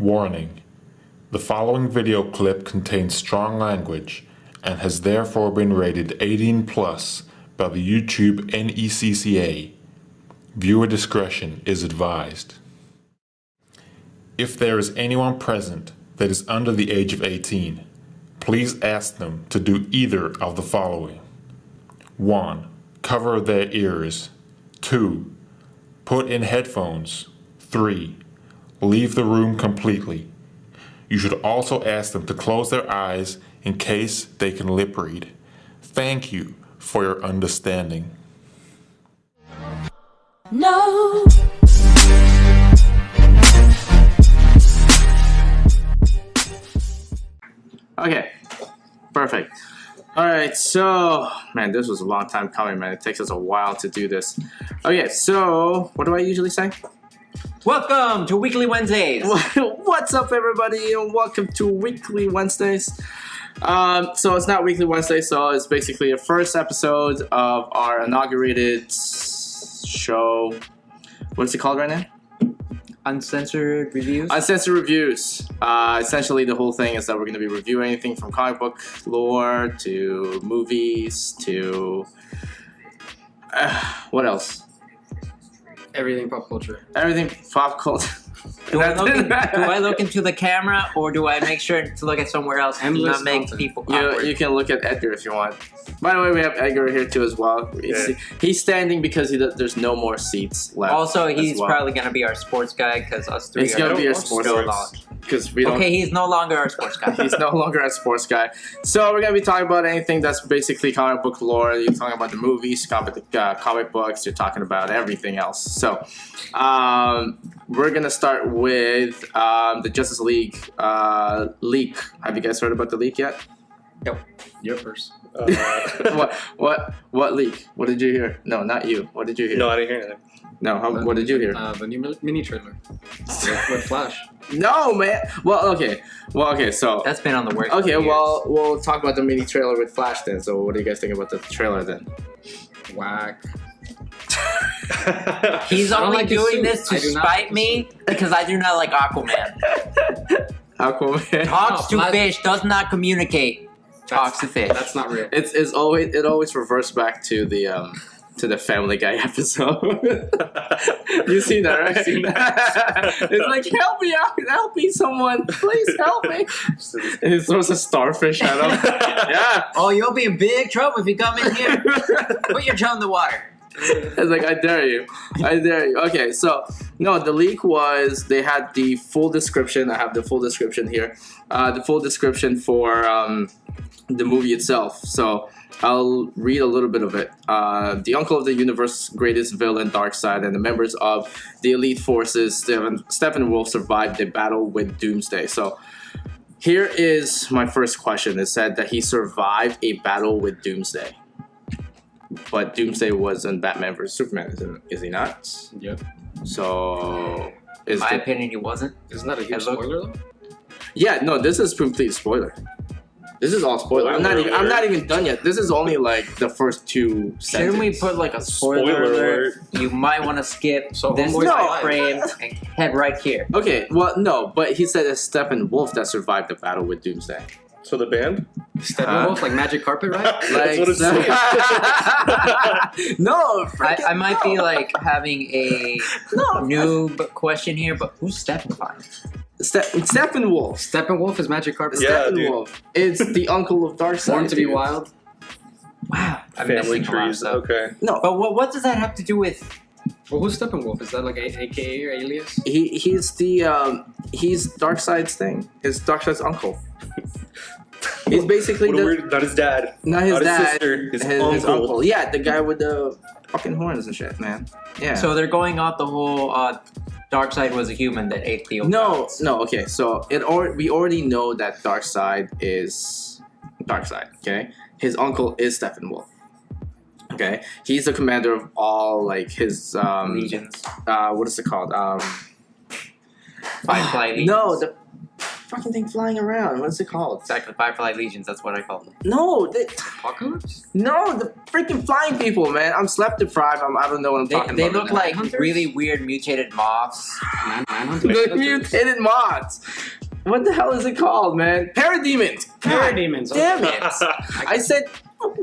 Warning: the following video clip contains strong language and has therefore been rated 18 plus by the YouTube NECCA. Viewer discretion is advised. If there is anyone present that is under the age of 18, please ask them to do either of the following. 1. Cover their ears. 2. Put in headphones. 3. Leave the room completely. You should also ask them to close their eyes in case they can lip read. Thank you for your understanding. No. Okay, perfect. All right, so, man, this was a long time coming, man. It takes us a while to do this. Okay, so, what do I usually say? Welcome to Weekly Wednesdays. What's up, everybody, and welcome to Weekly Wednesdays. So it's not Weekly Wednesday, so it's basically a first episode of our inaugurated show. What's it called right now? Uncensored Reviews. Uncensored Reviews. Essentially, the whole thing is that we're going to be reviewing anything from comic book lore to movies to what else? Everything pop culture. Everything pop culture. Do I look into the camera, or do I make sure to look at somewhere else and not make people awkward? You can look at Edgar if you want. By the way, we have Edgar here too as well. He's standing because there's no more seats left. Also, he's probably going to be our sports guy because us three he's going to be our sports guy. Because we don't. Okay, he's no longer our sports guy. He's no longer our sports guy. So we're going to be talking about anything that's basically comic book lore. You're talking about the movies, comic books. You're talking about everything else. So we're going to start with the Justice League leak. Have you guys heard about the leak yet? Yep. You're first. What leak? What did you hear? No, not you. What did you hear? No, I didn't hear anything. No, what did you hear? The new mini trailer with Flash. No, man. Well, okay. So that's been on the works. Okay, for well, we'll talk about the mini trailer with Flash then. So, what do you guys think about the trailer then? Whack. He's only like doing this to spite like me because I do not like Aquaman. Aquaman Talks to fish, does not communicate. Talks to fish. That's not real. It always reverts back to the Family Guy episode. You seen that, right? It's like, help me, someone, please help me. And he throws a starfish at him. Yeah. Oh, you'll be in big trouble if you come in here. Put your toe in the water. It's like, I dare you. Okay, so, no, the leak was, they had the full description. I have the full description here. The full description for the movie itself. So, I'll read a little bit of it. The uncle of the universe's greatest villain, Darkseid, and the members of the elite forces, Steppenwolf, survived the battle with Doomsday. So, here is my first question. It said that he survived a battle with Doomsday. But Doomsday was in Batman vs Superman, is he not? Yep. So, in my opinion, he wasn't. Isn't that a huge spoiler though? Yeah, no, this is complete spoiler. This is all spoiler. I'm not even done yet. This is only like the first two sentences. Shouldn't we put like a spoiler alert? You might want to skip this frame and head right here. Okay, well, no, but he said it's Steppenwolf that survived the battle with Doomsday. So the band? Steppenwolf, like magic carpet ride? Like, that's what it's saying. No, I might be like having a noob question here, but who's Steppenwolf? Steppenwolf. Steppenwolf is magic carpet. Yeah, Steppenwolf. It's the uncle of Darkseid. Born to be wild. Wow. I'm Family missing a lot of trees. stuff. Okay. No, But what does that have to do with? Well, who's Steppenwolf? Is that like a AKA or alias? he's Darkseid's thing. He's Darkseid's uncle. He's basically not his dad. Not his dad. His sister. His his uncle. uncle. Yeah, the guy with the fucking horns and shit, man. Yeah. So they're going off the whole Darkseid was a human that ate the No. Okay. So we already know that Darkseid is Darkseid. Okay. His uncle is Steppenwolf. Okay. He's the commander of all like his legions. What is it called? Firefly legions. No, fucking thing flying around? What's it called? Exactly, Firefly Legions. That's what I call them. No, Apocalypse? no, the freaking flying people, man. I'm sleep deprived. I don't know what I'm talking They about. look like Manhunters? really weird mutated moths. The mutated moths. What the hell is it called, man? Parademons. Parademons. Damn it! I said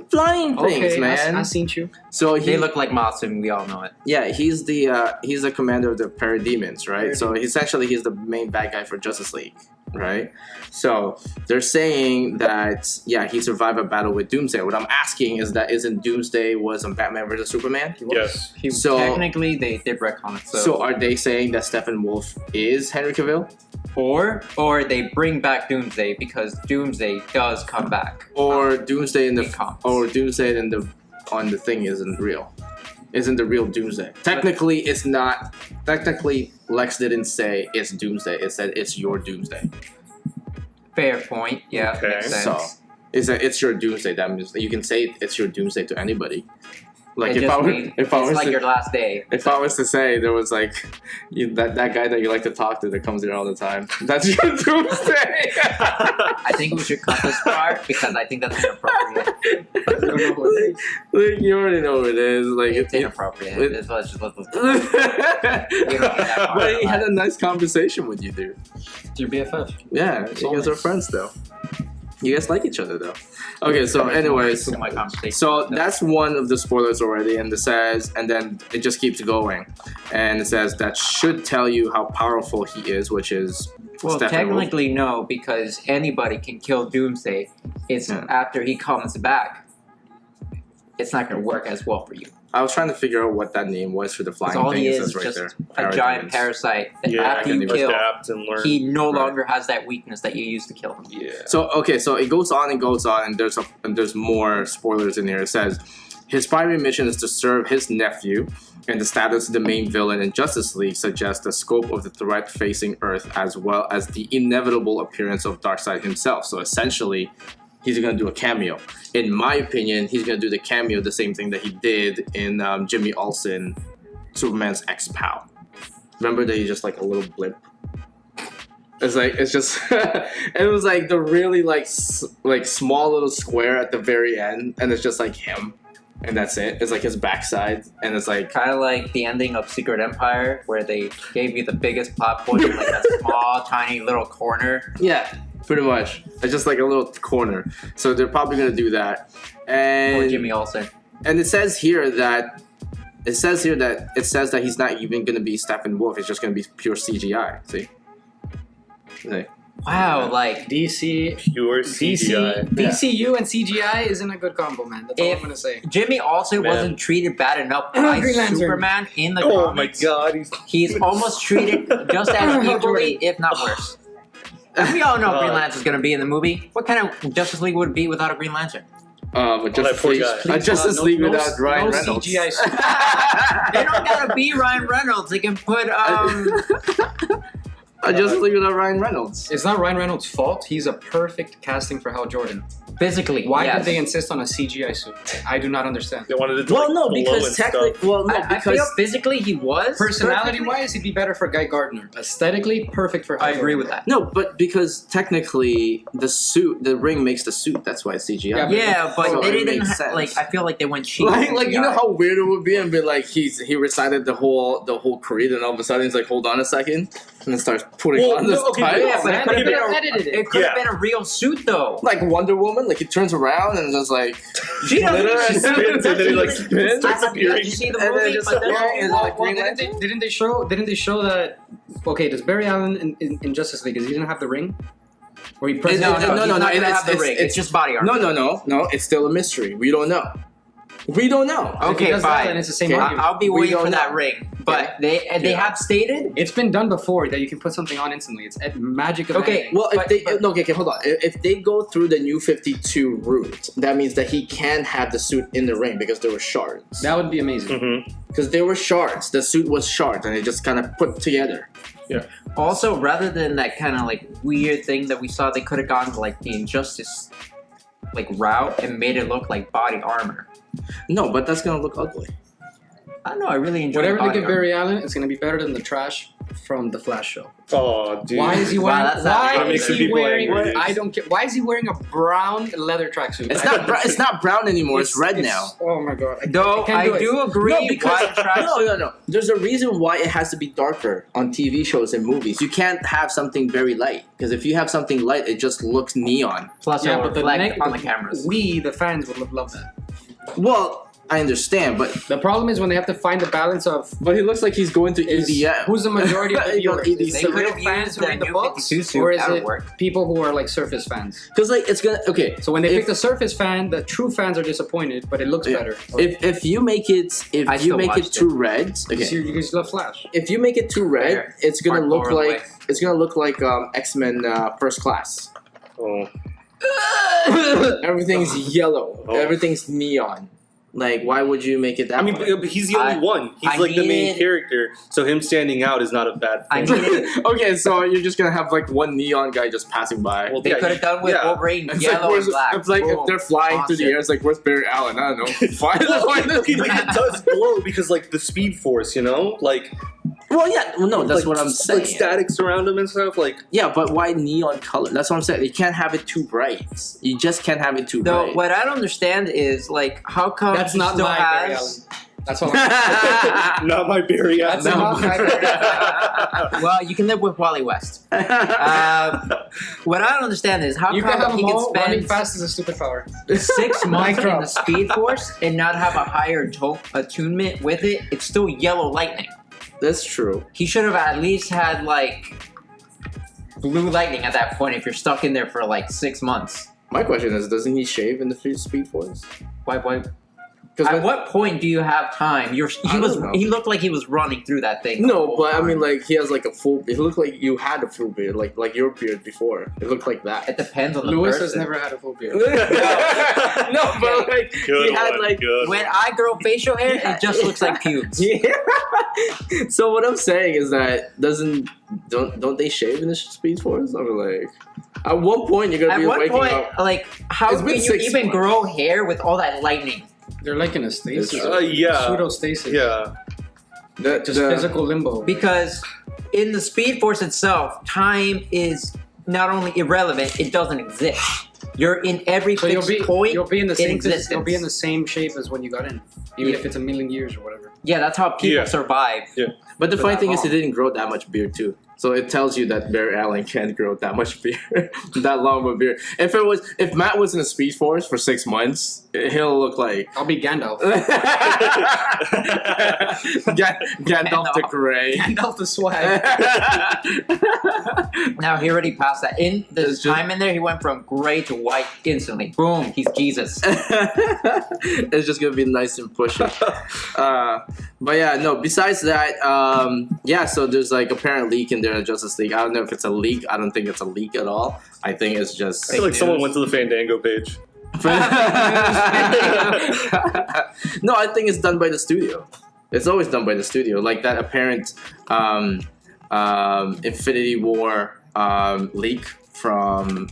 flying things, Okay, man. I seen you. So he, They look like moths, and we all know it. yeah, he's the commander of the Parademons, right? So essentially, he's the main bad guy for Justice League, right? So they're saying that he survived a battle with Doomsday. What I'm asking is that isn't Doomsday was on Batman vs Superman? Yes. So Technically, they did retcon it. so are they saying that Steppenwolf is Henry Cavill? Or they bring back Doomsday because Doomsday does come back. Or Doomsday in the In comics. or Doomsday in the on the thing isn't real. Isn't the real Doomsday? Technically, it's not. Technically, Lex didn't say it's Doomsday. It said it's your Doomsday. Fair point. Yeah, Okay. makes sense. So it's your Doomsday. That means you can say it's your Doomsday to anybody. Like It if just I were, means if I it's was like to, your last day. if I was to say there was like that guy that you like to talk to that comes here all the time, that's your Doomsday. I think we should cut this part because I think that's inappropriate. Like, you already know what it is. Like It's inappropriate. Let's just let's But he had a nice conversation with you, dude. It's your BFF. Yeah, you guys are friends though. You guys like each other though. Okay, so anyways, to my conversation. so that's one of the spoilers already, and it says, and then it just keeps going, and it says that should tell you how powerful he is, which is Well, Steppenwolf. technically no, because anybody can kill Doomsday. It's Yeah. after he comes back. It's not going to work as well for you. I was trying to figure out what that name was for the flying Because all thing. he It is says right just there. a giant Parademons. parasite that Yeah, after you I kill, adapt and learn. he no Right. longer has that weakness that you used to kill him. Yeah. So okay, so it goes on and goes on, and there's more spoilers in here. It says his primary mission is to serve his nephew, and the status of the main villain in Justice League suggests the scope of the threat facing Earth, as well as the inevitable appearance of Darkseid himself. So essentially, he's gonna do a cameo. In my opinion, he's gonna do the cameo, the same thing that he did in Jimmy Olsen, Superman's ex-pal. Remember that he's just like a little blimp. It's just it was like the really like small little square at the very end, and it's just like him, and that's it. It's like his backside, and it's like Kind of like the ending of Secret Empire, where they gave you the biggest plot point in like a small, tiny little corner. yeah, pretty much. It's just like a little corner. So they're probably gonna do that, Or and Jimmy Olsen. and it says that he's not even gonna be Steppenwolf. It's just gonna be pure CGI. See. Like, Wow, like DC, Pure CGI. DCU and CGI isn't a good combo, man. That's all If- I'm gonna say. Jimmy Olsen Man. wasn't treated bad enough by Green Lantern. Superman in the Oh my comics. god, He's almost treated just as equally, if not worse. We all know Green Lantern's going to be in the movie. What kind of Justice League would it be without a Green Lantern? but that poor guy. Justice League without Ryan no Reynolds. CGI suit. They don't gotta be Ryan Reynolds. They can put A Justice League without Ryan Reynolds. It's not Ryan Reynolds' fault. He's a perfect casting for Hal Jordan. physically. Why yes. did they insist on a CGI suit? I do not understand. They wanted it to Well, like, no, glow because and technically, stuff. well, no, I feel because physically he was. Personality-wise, he'd be better for Guy Gardner. Aesthetically, perfect for Hal I agree Jordan. with that. no, but because technically the ring makes the suit. That's why it's CGI. Yeah, Yeah, but So they it didn't makes sense. like. I feel like they went cheap. Like you know CGI. how weird it would be, and be like he recited the whole creed, and all of a sudden he's like, hold on a second, and then starts putting Well, on this no, okay, title. Yeah, but it could have They been a, edited it. it could have Yeah. been a real suit though. Like Wonder Woman, like he turns around and just like She doesn't glitter even and spins, and then he like spins. I don't know if you see the And then movie, just but then appearing as like Green didn't Lantern. didn't they show that? Okay, does Barry Allen in Justice League? Does he didn't have the ring? Or he pressed no, no, he's no, not no, gonna it's- have the it's- ring. It's just body armor. No. It's still a mystery. We don't know. We don't know. If he Okay, does that, fine. then it's the same Okay. argument. I'll be We waiting don't for that know. ring. But they Yeah. have stated. It's been done before that you can put something on instantly. It's magic of Okay, editing. Well, if But- they but- okay, hold on. If they go through the new 52 route, that means that he can have the suit in the ring because there were shards. That would be amazing. Mm-hmm. Because there were shards. The suit was shards, and it just kind of put together. Also, rather than that kind of like weird thing that we saw, they could have gone to like the Injustice like route and made it look like body armor. No, but that's gonna look ugly. I don't know. I really enjoy Whatever they body give armor. Barry Allen, it's gonna be better than the trash from the Flash show. Oh, dude. Why is he Wow, wearing? that's not Why good. is Makes he people wearing? angry. I don't care. Why is he wearing a brown leather tracksuit? It's not brown anymore. It's red now. Oh my god! Though can't I do agree. No, because white trash- no. There's a reason why it has to be darker on TV shows and movies. You can't have something very light because if you have something light, it just looks neon. Plus, Yeah, it'll but the reflect on the cameras. We, the fans, would love that. Well, I understand, but The problem is when they have to find the balance of he looks like he's going to is EDM. who's the majority of the You got viewers? Is They it could real have fans used who the read the new books, 52 suit. or is That would it work. people who are like Surface fans? Because like it's gonna So when they if- pick the Surface fan, the true fans are disappointed, but it looks Yeah. better. if you make it I you still make it watched too red, Because okay. you guys love Flash. If you make it too red, Fair. it's gonna Hardcore look away. like X-Men First Class. Oh. Everything's yellow. Oh. Everything's neon. Like, why would you make it that? I mean, way? but he's the only I- one. He's I like the main needed- character, so him standing out is not a bad I thing. needed. Okay, so you're just gonna have like one neon guy just passing by. Well, They yeah, could have done with yeah. Wolverine, It's yellow where's- and black. It's like Boom. if they're flying through the Awesome. air, it's like, where's Barry Allen? I don't know. Fly Okay, but it does glow because like the Speed Force, you know, like Well, yeah, well, no, that's like, what I'm saying. Like statics around him and stuff. Like Yeah, but why neon color? That's what I'm saying. You can't have it too bright. You just can't have it too Though bright. what I don't understand is like how come That's he not still my Barry has. Allen. That's all. I'm not my Barry That's Allen. not my Barry Allen. Well, you can live with Wally West. What I don't understand is how You can come have he them can all running spend fast as a stupid power. 6 months in drop. the Speed Force and not have a higher attunement with it. It's still yellow lightning. That's true. He should have at least had like blue lightning at that point if you're stuck in there for like 6 months. My question is, doesn't he shave in the Speed Force? Why? Because At what point do you have time? I don't know. He looked like he was running through that thing. the No, whole but I time. mean, like he has like a full. It looked like you had a full beard, like your beard before. It looked like that. it depends on the Lewis person. has never had a full beard. No, but like Good he had one, like. good When I grow facial hair, Yeah. it just looks like pubes. Yeah. So what I'm saying is that don't they shave in the Speed Force? I'm like, at one point you're gonna At be one waking point, up. like, how It's been can you 6 even months. grow hair with all that lightning? They're like in a stasis. Yeah. Pseudo stasis. Yeah. Just physical limbo. Because in the Speed Force itself, time is not only irrelevant, it doesn't exist. You're in every So fixed point you'll be in the in same existence. you'll be in the same shape as when you got in, even Yeah. if it's a million years or whatever. Yeah, that's how people Yeah. survive. But the For funny that thing is, long. he didn't grow that much beard too. So it tells you that Barry Allen can't grow that much beard, that long of a beard. If Matt was in the Speed Force for 6 months, he'll look like I'll be Gandalf. Gandalf the Grey. Gandalf the swag. Now he already passed that. In the It's just- time in there, he went from gray to white instantly. Boom, he's Jesus. It's just gonna be nice and pushy. But yeah, no. Besides that, yeah. So there's like apparent leak in there in Justice League. I don't know if it's a leak. I don't think it's a leak at all. I think it's just. I feel like someone went to the Fandango page. No, I think it's done by the studio. It's always done by the studio. Like that apparent Infinity War leak from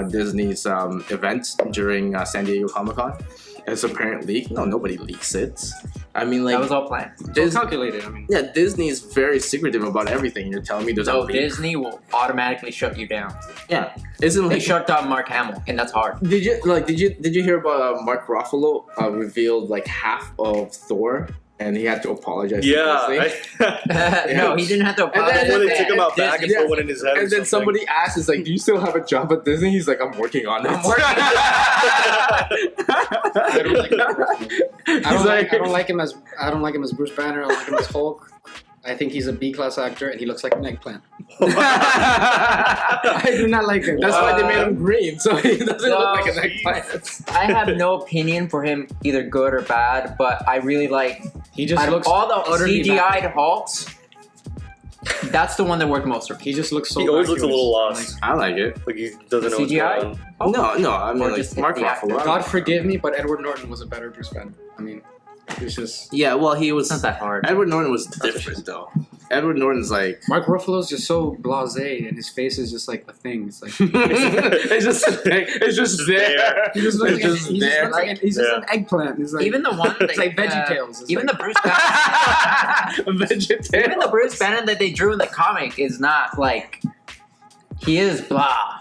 Disney's event during San Diego Comic-Con. It's apparent leak. No, nobody leaks it. I mean, like That was all planned. It's calculated. I mean, yeah, Disney is very secretive about everything. You're telling me there's a So leak? Disney will automatically shut you down. Yeah, isn't They like shut down Mark Hamill, and that's hard. Did you hear about Mark Ruffalo revealed like half of Thor and he had to apologize? Yeah. to Disney? No, he didn't have to apologize. then When they took him out back and Yeah. put one in his head. And or then something. somebody asked, "Is like, do you still have a job at Disney?" He's like, "I'm working on it." I'm working I don't like him. He's like- I don't like him as Bruce Banner. I like him as Hulk. I think he's a B-class actor, and he looks like an eggplant. I do not like him. That's why they made him green, so he doesn't No, look like an eggplant. I have no opinion for him, either good or bad, but I really like He just out of looks all the utterly CGI'd Hulks. That's the one that worked most for me. He just looks so. He always looks a vacuous. little lost. I like it. Like he doesn't know what's CGI? going on. No, I mean Or like just Mark the actor. Ruffalo. God forgive me, but Edward Norton was a better Bruce Banner. I mean, it's just. Yeah, well, he was. It's not that hard. Edward Norton was different though. Edward Norton's like Mark Ruffalo's just so blasé, and his face is just like a thing. It's like it's just there. he just looks It's like, just there. he's just an eggplant. He's like Even the one it's like VeggieTales. It's even like, the Bruce Banner, Vegetarian. even the Bruce Banner that they drew in the comic is not like he is blah.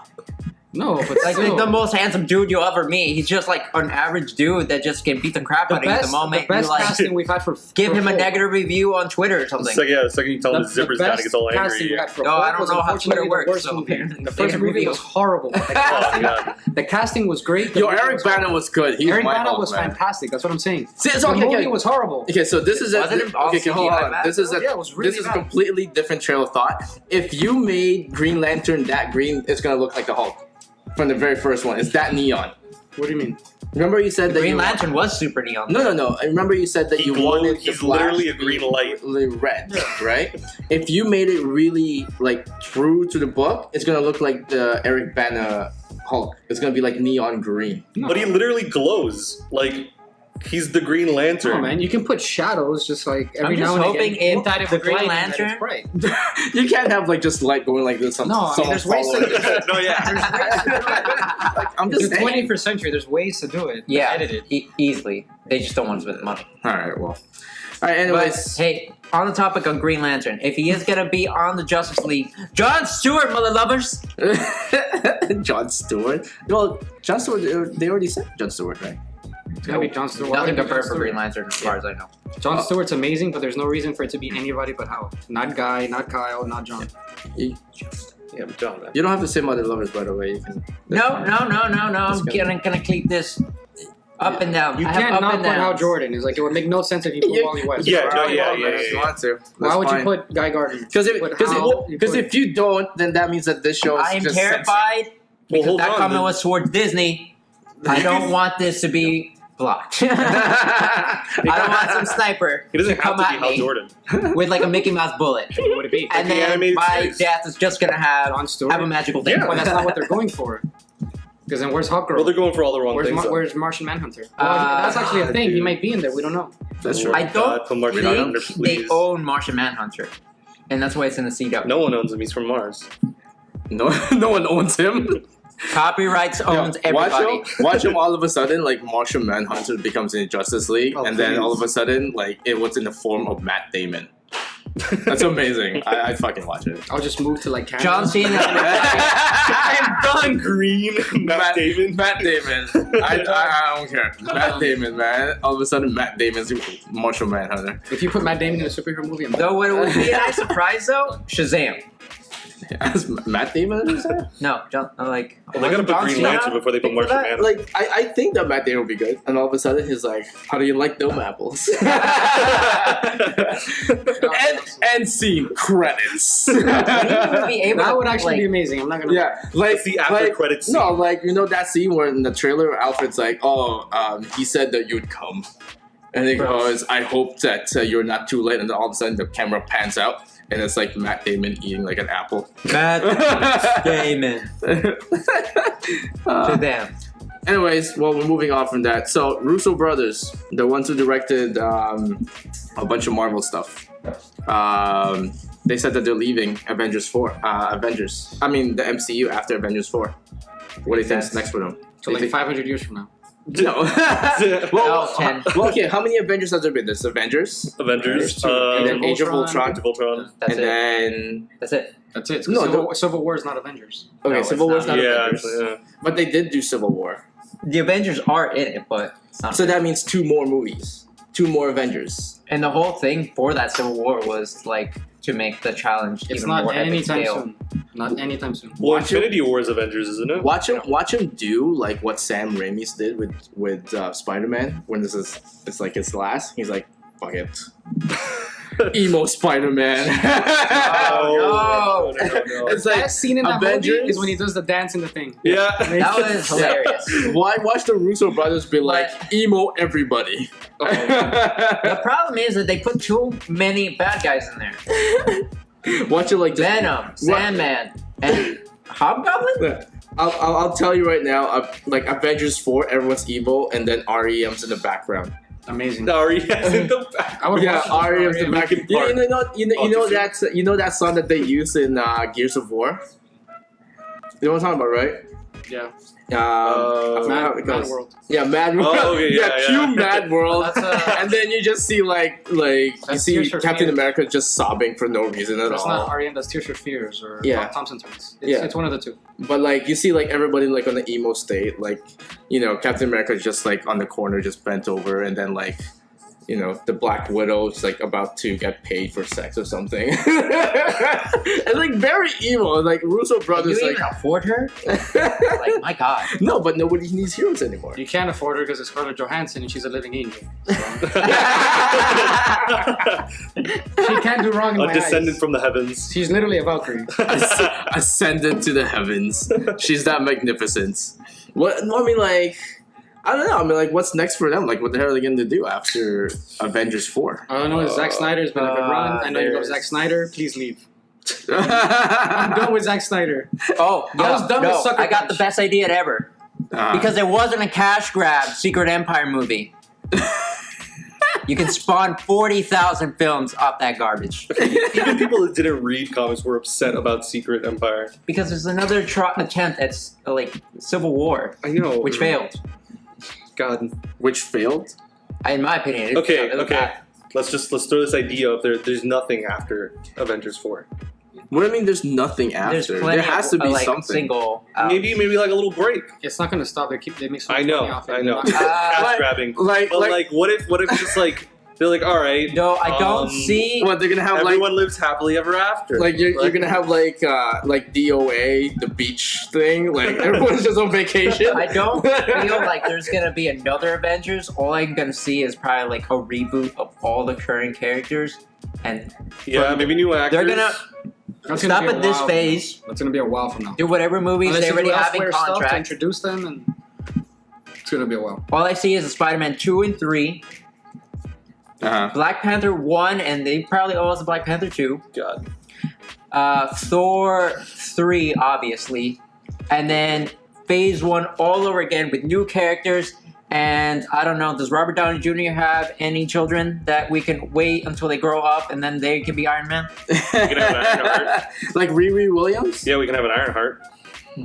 no, but Like still, the most handsome dude you'll ever meet. He's just like an average dude that just can beat the crap out of you the moment the best you like casting we've had for give him a Hulk. negative review on Twitter or something. The second you tell him his zipper's down, he best gets all casting angry. we had for No, Hulk I don't was know how unfortunately Twitter the works, worst so movie. apparently The they first can movie reveal. was horrible. Oh, God. The casting was great. The Yo, movie Eric was Bana horrible. was good. He Eric was my Bana Hulk, was man. fantastic. That's what I'm saying. See, The okay, movie okay. was horrible. Okay, so this is Wasn't it all okay, hold CGI on. bad? This is a Yeah, it was really this is a bad. completely different trail of thought. If you made Green Lantern that green, it's gonna look like the Hulk from the very first one. It's that neon. What do you mean? Remember you said that Green you Lantern was super neon. No. I remember you said that He you glowed- wanted the he's Flash literally a to be green light. really red, right? If you made it really like true to the book, it's gonna look like the Eric Bana Hulk. It's gonna be like neon green. No. But he literally glows. Like, he's the Green Lantern. No, man, you can put shadows just like every I'm now just and hoping again. if Inside of the a Green light and that Lantern- it's bright. You can't have like just light going like this. No, I mean, there's ways to do it. No, yeah. Like, I'm It's just the saying. 21st century. There's ways to do it. Yeah, Edit it. easily. They just don't want to spend the money. All right, well. All right. But Anyways, hey, on the topic of Green Lantern, if he is gonna be on the Justice League, John Stewart, mother lovers. John Stewart. Well, John Stewart. They already said John Stewart, right? It's gonna be John Stewart. Why Nothing would it be compared John for Stewart? Green Lantern, as far as I know. John Stewart's amazing, but there's no reason for it to be anybody but Hal. Not Guy, not Kyle, not John. You, Yeah, but John, man. you don't have to say Mother Lovers, by the way. You can. No. I'm gonna keep this up and down. You I have can't up not and put Hal downs. Jordan. It's like it would make no sense if you put Wally West. Yeah, no, If you want to. Why would you put Guy Gardner? Because Put Hal, you put- if you don't, then that means that this show is I am just terrified because hold that on, comment then. was towards Disney. I don't want this to be blocked. I don't want some sniper He doesn't to have come to be at Hal me Jordan. with like a Mickey Mouse bullet, What would it be? and the then animated my series. death is just gonna have John Stewart? a magical thing. Yeah. Well, that's not what they're going for. Because then where's Hawk Girl? Well, they're going for all the wrong Where's, things. though. where's Martian Manhunter? Well, that's actually a thing. He dude. might be in there. We don't know. That's true. Oh, I don't God, put Martian think Manhunter, they please. own Martian Manhunter, and that's why it's in the CW. No one owns him. He's from Mars. No, no one owns him. Copyrights owns everybody. Watch him. All of a sudden, like Martian Manhunter becomes in Justice League, Oh, and then please. all of a sudden, like it was in the form of Matt Damon. That's amazing. I'd fucking watch it. I'll just move to like Canada. John Cena. I'm done. Green Matt Damon. Matt Damon. I don't care. Matt Damon, man. All of a sudden, Matt Damon's Martian Manhunter. If you put Matt Damon in a superhero movie, I'm Though what would be a nice surprise though, Shazam. As Matt Damon, is that? No, John, like Well, they gotta put John Green Cena? Lantern before they put Think of Martian that? Manhunter. Like I think that Matt Damon would be good, and all of a sudden he's like, "How do you like dome apples?" and scene credits. We would be able that to, would actually like, be amazing. I'm not gonna. Yeah, like That's the after like, credits scene. No, like you know that scene where in the trailer, Alfred's like, "Oh, he said that you'd come," and he goes, "I hope that you're not too late." And then all of a sudden, the camera pans out, and it's like Matt Damon eating like an apple. Matt Damon. To them. Anyways, well, we're moving on from that. So, Russo brothers, the ones who directed a bunch of Marvel stuff, they said that they're leaving Avengers 4. I mean, the MCU after Avengers 4. What do you think's next for them? So like 500 years from now. No. No, 10. Well, okay, how many Avengers has there been? There's Avengers, Avengers. and then Age of Ultron. Ultron, Age of Ultron. That's and it. then... That's it. That's it. No, Civil War is not Avengers. Okay, No, Civil it's War's not not. Yeah, Avengers. actually, yeah. But they did do Civil War. The Avengers are in it, but it's not. So that means 2 more movies. 2 more Avengers. And the whole thing for that Civil War was like to make the challenge It's even not more epic anytime scale. soon. Not anytime soon. Well, Watch it. Infinity War is Avengers, isn't it? Watch him do like what Sam Raimi did with Spider-Man when it's like his last. He's like, fuck it, emo Spider-Man. Oh, no. It's The like best scene in that Avengers? movie is when he does the dance in the thing. Yeah. That was hilarious. why watch the Russo brothers be like emo everybody? The problem is that they put too many bad guys in there. Watch it like just, Venom, Sandman, and Hobgoblin? I'll tell you right now, like Avengers 4, everyone's evil, and then REM's in the background. Amazing. Arias in the back. I would Yeah, watch Ari of the back. Linkin Park. You know that song that they use in Gears of War. You know what I'm talking about, right? Yeah. I forgot how it Mad goes. World. Yeah, Mad World. Oh, okay, yeah, cue Mad World. That's, And then you just see like you That's see Tears for Captain Fears. America just sobbing for no reason at That's all. not R.E.M. That's Tears for Fears or Yeah. Thompson Twins. Yeah. It's one of the two. But like you see like everybody like on the emo state, like Captain America just like on the corner just bent over, and then like the Black Widow's like about to get paid for sex or something. And like very emo, like Russo Can brothers you like even afford her? Like, my God. no, but nobody needs heroes anymore. You can't afford her because it's Scarlett Johansson and she's a living angel. So. She can't do wrong in A my descendant eyes. from the heavens. She's literally a Valkyrie. Ascended to the heavens. She's that magnificent. What? No, I mean like. I don't know. I mean, like, what's next for them? Like, what the hell are they going to do after Avengers 4? I don't know. Zack Snyder's been a good run. I know you love Zack Snyder. Please leave. I'm done with Zack Snyder. Oh, I was done with Sucker I got the Punch. best idea ever. Because it wasn't a cash grab Secret Empire movie. You can spawn 40,000 films off that garbage. Even people that didn't read comics were upset about Secret Empire. Because there's another attempt at like Civil War, I know. which failed. God. Which failed? In my opinion. It Okay, looked okay. bad. Let's throw this idea up there. There's nothing after Avengers 4. What do you mean? There's nothing after. There's plenty There has to be of, like, something. single. Maybe like a little break. It's not going to stop. They make so I much know. money off it. I know. They're not- Cash grabbing. But like, what if just like they're like, all right. No, I don't see. What they're gonna have Everyone lives happily ever after. like you're gonna have like DOA the beach thing. Like everyone's just on vacation. I don't feel like there's gonna be another Avengers. All I'm gonna see is probably like a reboot of all the current characters, and yeah, maybe new actors. they're gonna That's gonna stop be a at this while phase. It's going to be a while from now. Do whatever movies Unless they you already do have in elsewhere stuff to contract. introduce them, and it's going to be a while. All I see is Spider-Man 2 and 3, Black Panther 1, and they probably owe us a Black Panther 2. God. Thor 3, obviously, and then Phase 1 all over again with new characters. And I don't know, does Robert Downey Jr. have any children that we can wait until they grow up and then they can be Iron Man? We can have an Ironheart. Like Riri Williams. Yeah, we can have an Ironheart.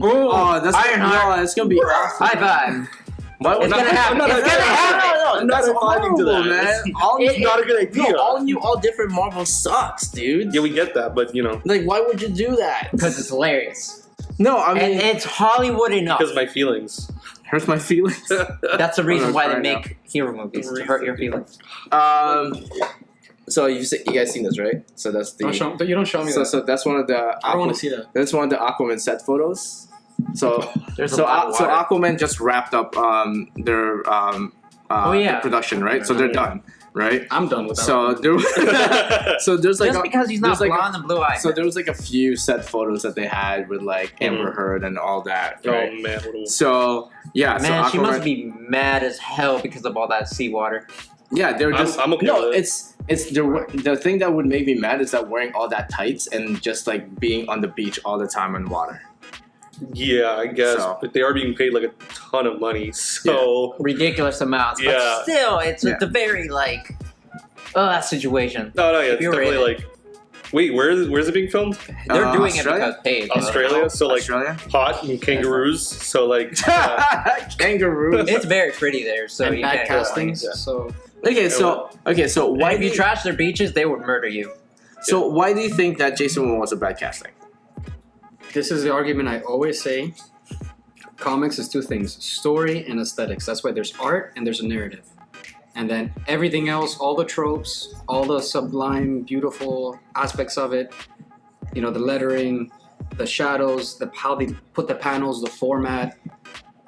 Oh, that's Ironheart. No, it's gonna be awesome. High five. Why- It's gonna happen. I'm not- It's gonna happen. I'm not That's surviving to that, horrible, man. All It's not a good idea. No, all new, all different Marvel sucks, dude. Yeah, we get that, but Like, why would you do that? Because it's hilarious. No, I And mean, it's Hollywood enough. because of my feelings. hurts my feelings. That's the reason I'm why they crying make hero movies, to hurt your feelings. So you guys seen this, right? So that's the. You don't show me that. So that's one of the. I don't want to see that. That's one of the Aquaman set photos. So There's so a lot of so water. Aquaman just wrapped up their yeah. production, right? So they're done, right? I'm done with that. So there, so there's like Just because he's not there's like blonde and blue eyed. so there was like a few set photos that they had with like Amber Heard and all that, Oh right? man, what a So yeah, Man, so she Aquaman, must be mad as hell because of all that seawater. yeah, they're I'm- just I'm okay no, with it. it's the thing that would make me mad is that wearing all that tights and just like being on the beach all the time in water. Yeah, I guess, So- but they are being paid like a ton of money, so Ridiculous amounts. Yeah. But still, it's Yeah. a very like situation. no, yeah, If it's you're definitely rated. like. Wait, where's it being filmed? They're doing Australia? it because paid. Australia, so like Australia, hot and kangaroos, so like kangaroos. It's very pretty there, so and you bad can't go castings. Yeah. So Okay, so Why why if do you you trash their beaches, they would murder you. so why do you think that Jason Momoa was a bad casting? this is the argument I always say. Comics is two things: story and aesthetics. That's why there's art and there's a narrative, and then everything else, all the tropes, all the sublime, beautiful aspects of it. You know, the lettering, the shadows, how they put the panels, the format,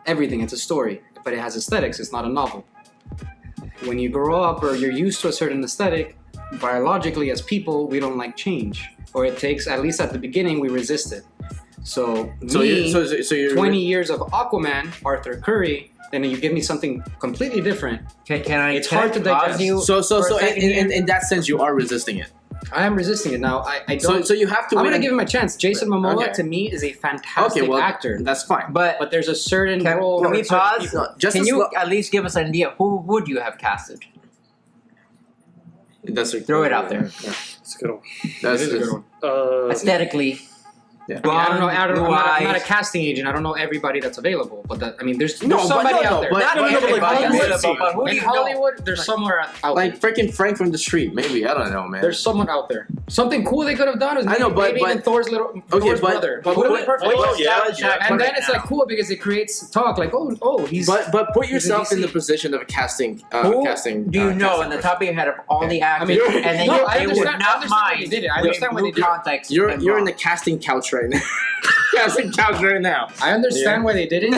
everything. It's a story, but it has aesthetics. It's not a novel. When you grow up or you're used to a certain aesthetic, biologically as people, we don't like change, or it takes, at least at the beginning, we resist it. So me, so you're 20 years of Aquaman, Arthur Curry, then you give me something completely different. Can I? It's can hard I to pause digest. you? So for a second here? in that sense, you are resisting it. I am resisting it now. I don't. So you have to. I'm wait gonna give and- him a chance. Jason Momoa Okay. to me is a fantastic Okay, well, actor, that's fine. But but there's a certain can role. we for certain pause? people. Just Can as you lo- at least give us an idea? Who would you have casted? That's a, Throw it out there. It's a good one. That's It is a good one. Aesthetically. Yeah. I mean, I don't know. I'm not a eyes. casting agent. I don't know everybody that's available. But there's No, somebody but- no, out there. but- Not but- everybody. Hollywood, but who do in you know? Hollywood, there's somewhere out there. Like freaking Frank from the street, maybe. I don't know, man. There's someone out there. Something cool they could have done is I know, but- maybe even Thor's brother. but- would have been perfect. Oh, yeah. And then it's like cool because it creates talk like, he's. But put he's yourself in the DC. position of a casting. Who casting. do you know casting in the person. top of your head of all the actors? mean, and then no, they I would understand- I not understand why they mind. did it. I with understand why they blue did it. context. You're and in wrong. the casting couch right now. Casting couch right now. I understand why they did it.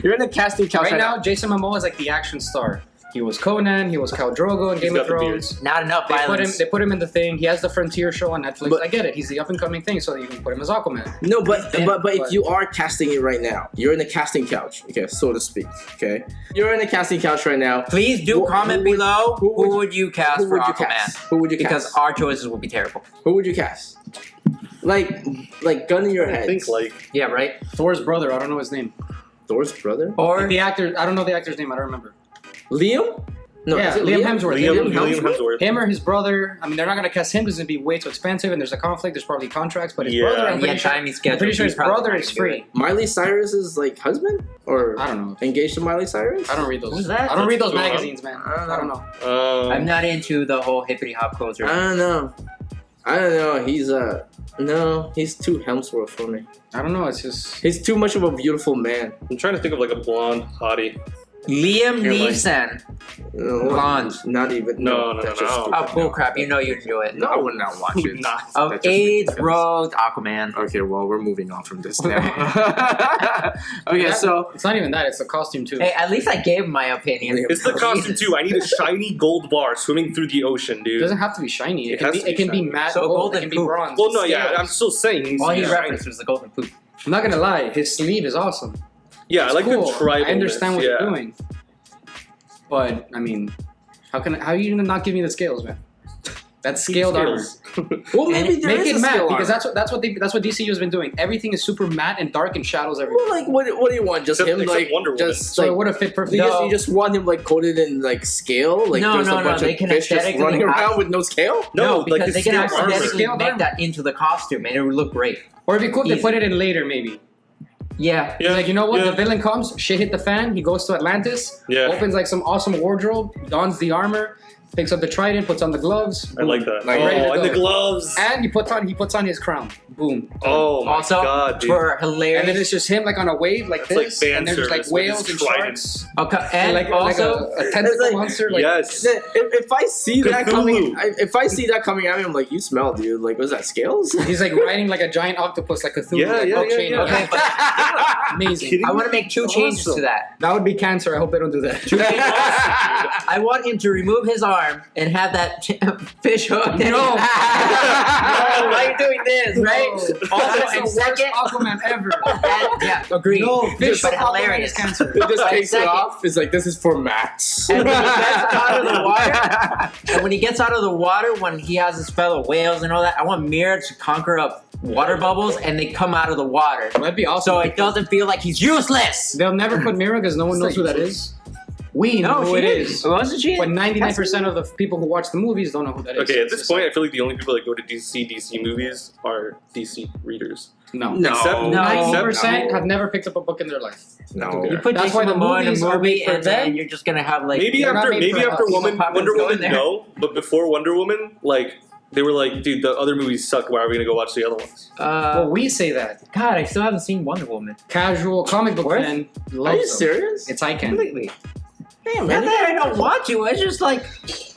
You're in the casting couch Right now, Jason Momoa is like the action star. He was Conan. He was Khal Drogo in Game got of the Thrones. Not enough They violence. put him in the thing. He has the Frontier show on Netflix. But- I get it. He's the up and coming thing, so you can put him as Aquaman. No, but Yeah, but if you are casting it right now, you're in the casting couch, okay, so to speak. Okay, you're in the casting couch right now. Please do Who- comment who would- below who who would- would you cast Who for would you Aquaman? cast? Who would you Because cast? our choices will be terrible. Who would you cast? Like gun in your I head. think like Yeah, right? Thor's brother. I don't know his name. Thor's brother. Or The actor. I don't know the actor's name. I don't remember. Liam? No, Yeah, is it Liam Hemsworth. Liam Hemsworth? Hemsworth. Him or his brother. I mean, they're not gonna cast him because it'd be way too expensive, and there's a conflict. There's probably contracts. But his Yeah. brother, I'm and pretty yet sure. time schedule. I'm pretty sure he's his probably brother not is gonna do free. Miley Cyrus's like husband or I don't know. engaged to Miley Cyrus? I don't read those. Who's that? I don't read those That's cool, huh? magazines, man. I don't know. it. I'm not into the whole hippity hop culture. I don't know. He's no, he's too Hemsworth for me. I don't know. It's just. He's too much of a beautiful man. I'm trying to think of like a blonde hottie. Liam You're like- Neeson. No, Blonde. Not even. No, that's no, just no. stupid. Oh, bullcrap. You know you'd enjoy it. No, I would not watch it. Not. Of That's just AIDS ridiculous. Road Aquaman. Okay, well, we're moving on from this now. okay, That- so It's not even that. It's the costume too. Hey, at least I gave my opinion. It's the costume too. I need a shiny gold bar swimming through the ocean, It dude. doesn't have to be shiny. It has to be It can be shiny. matte So gold. golden It can be poop. bronze. Well, no, yeah, Scales. I'm still saying. It needs All to he be shiny. referenced was the golden poop. I'm not gonna lie. His sleeve is awesome. Yeah, I It's like cool. the tribal. I understand what you're doing. But I mean, how are you gonna not give me the scales, man? That's scaled armor. well, maybe there Make is it a matte skill because armor. that's what DCU has been doing. Everything is super matte and dark and shadows everywhere. Well, like what do you want? Just Except- him except like Wonder Woman. just So it like would have fit you, perfectly. just, you just want him like coated in like scale? Like No, there's no, a no, bunch they of can fish just aesthetically running have- around with no scale? No, because like they the can scaled armor. accidentally Scaled make armor. that into the costume and it would look great. Or it'd be cool if they Easy. put it in later, maybe. Yeah. He's like, you know what? Yeah. The villain comes, shit hit the fan. He goes to Atlantis, Yeah. opens like some awesome wardrobe, dons the armor, picks up the trident, puts on the gloves. I like that. Like, ready to Oh, and go. the gloves. And he puts on his crown. Boom. Oh my Also, god, dude. for And then hilarious. it's just him like on a wave like That's like this, fan and there's just like service with whales his and trident. sharks, Okay, and like also, a tentacle It's like- monster. Like, Yes. If I see that Cthulhu. coming, if I see that coming at me, I'm like, you smell, dude. Like, was that scales? he's like riding like a giant octopus, like Cthulhu. Yeah, like, yeah, rock yeah, chain. yeah. okay, but Amazing. Kidding I want to make two changes to that. That would be cancer. I hope they don't do that. I want him to remove his arm and have that fish hooked. in No. his- No, why are you doing this, right? No. That's Also, the and worst second, Aquaman ever. yeah, agreed. No, fish but hook Aquaman hilarious. is cancer. It just But takes it second- off. It's like, this is for Max. And when he gets out of the water, and when he gets out of the water, when he has his fellow whales and all that, I want Mira to conquer up water bubbles and they come out of the water, That'd be awesome. so it doesn't feel like he's useless. They'll never put Mira because no one knows who that is. We know who it is. Wasn't she? But 99% of the people who watch the movies don't know who that is. Okay, at It's this just point, like, I feel like the only people that go to DC movies are DC readers. no. No. Except, No. 90% No. have never picked up a book in their life. No. You put That's Jason why the Momoa in a movies are movie, made for and then them. you're just gonna have like maybe They're not after made for us. Wonder Poppins go Woman, in there. no. But before Wonder Woman, like they were like, dude, the other movies suck. Why are we gonna go watch the other ones? Well, we say that. God, I still haven't seen Wonder Woman Casual comic book What? fan Are loves you them. serious? It's icon. completely. Damn, Not man. that I don't want to. It's just like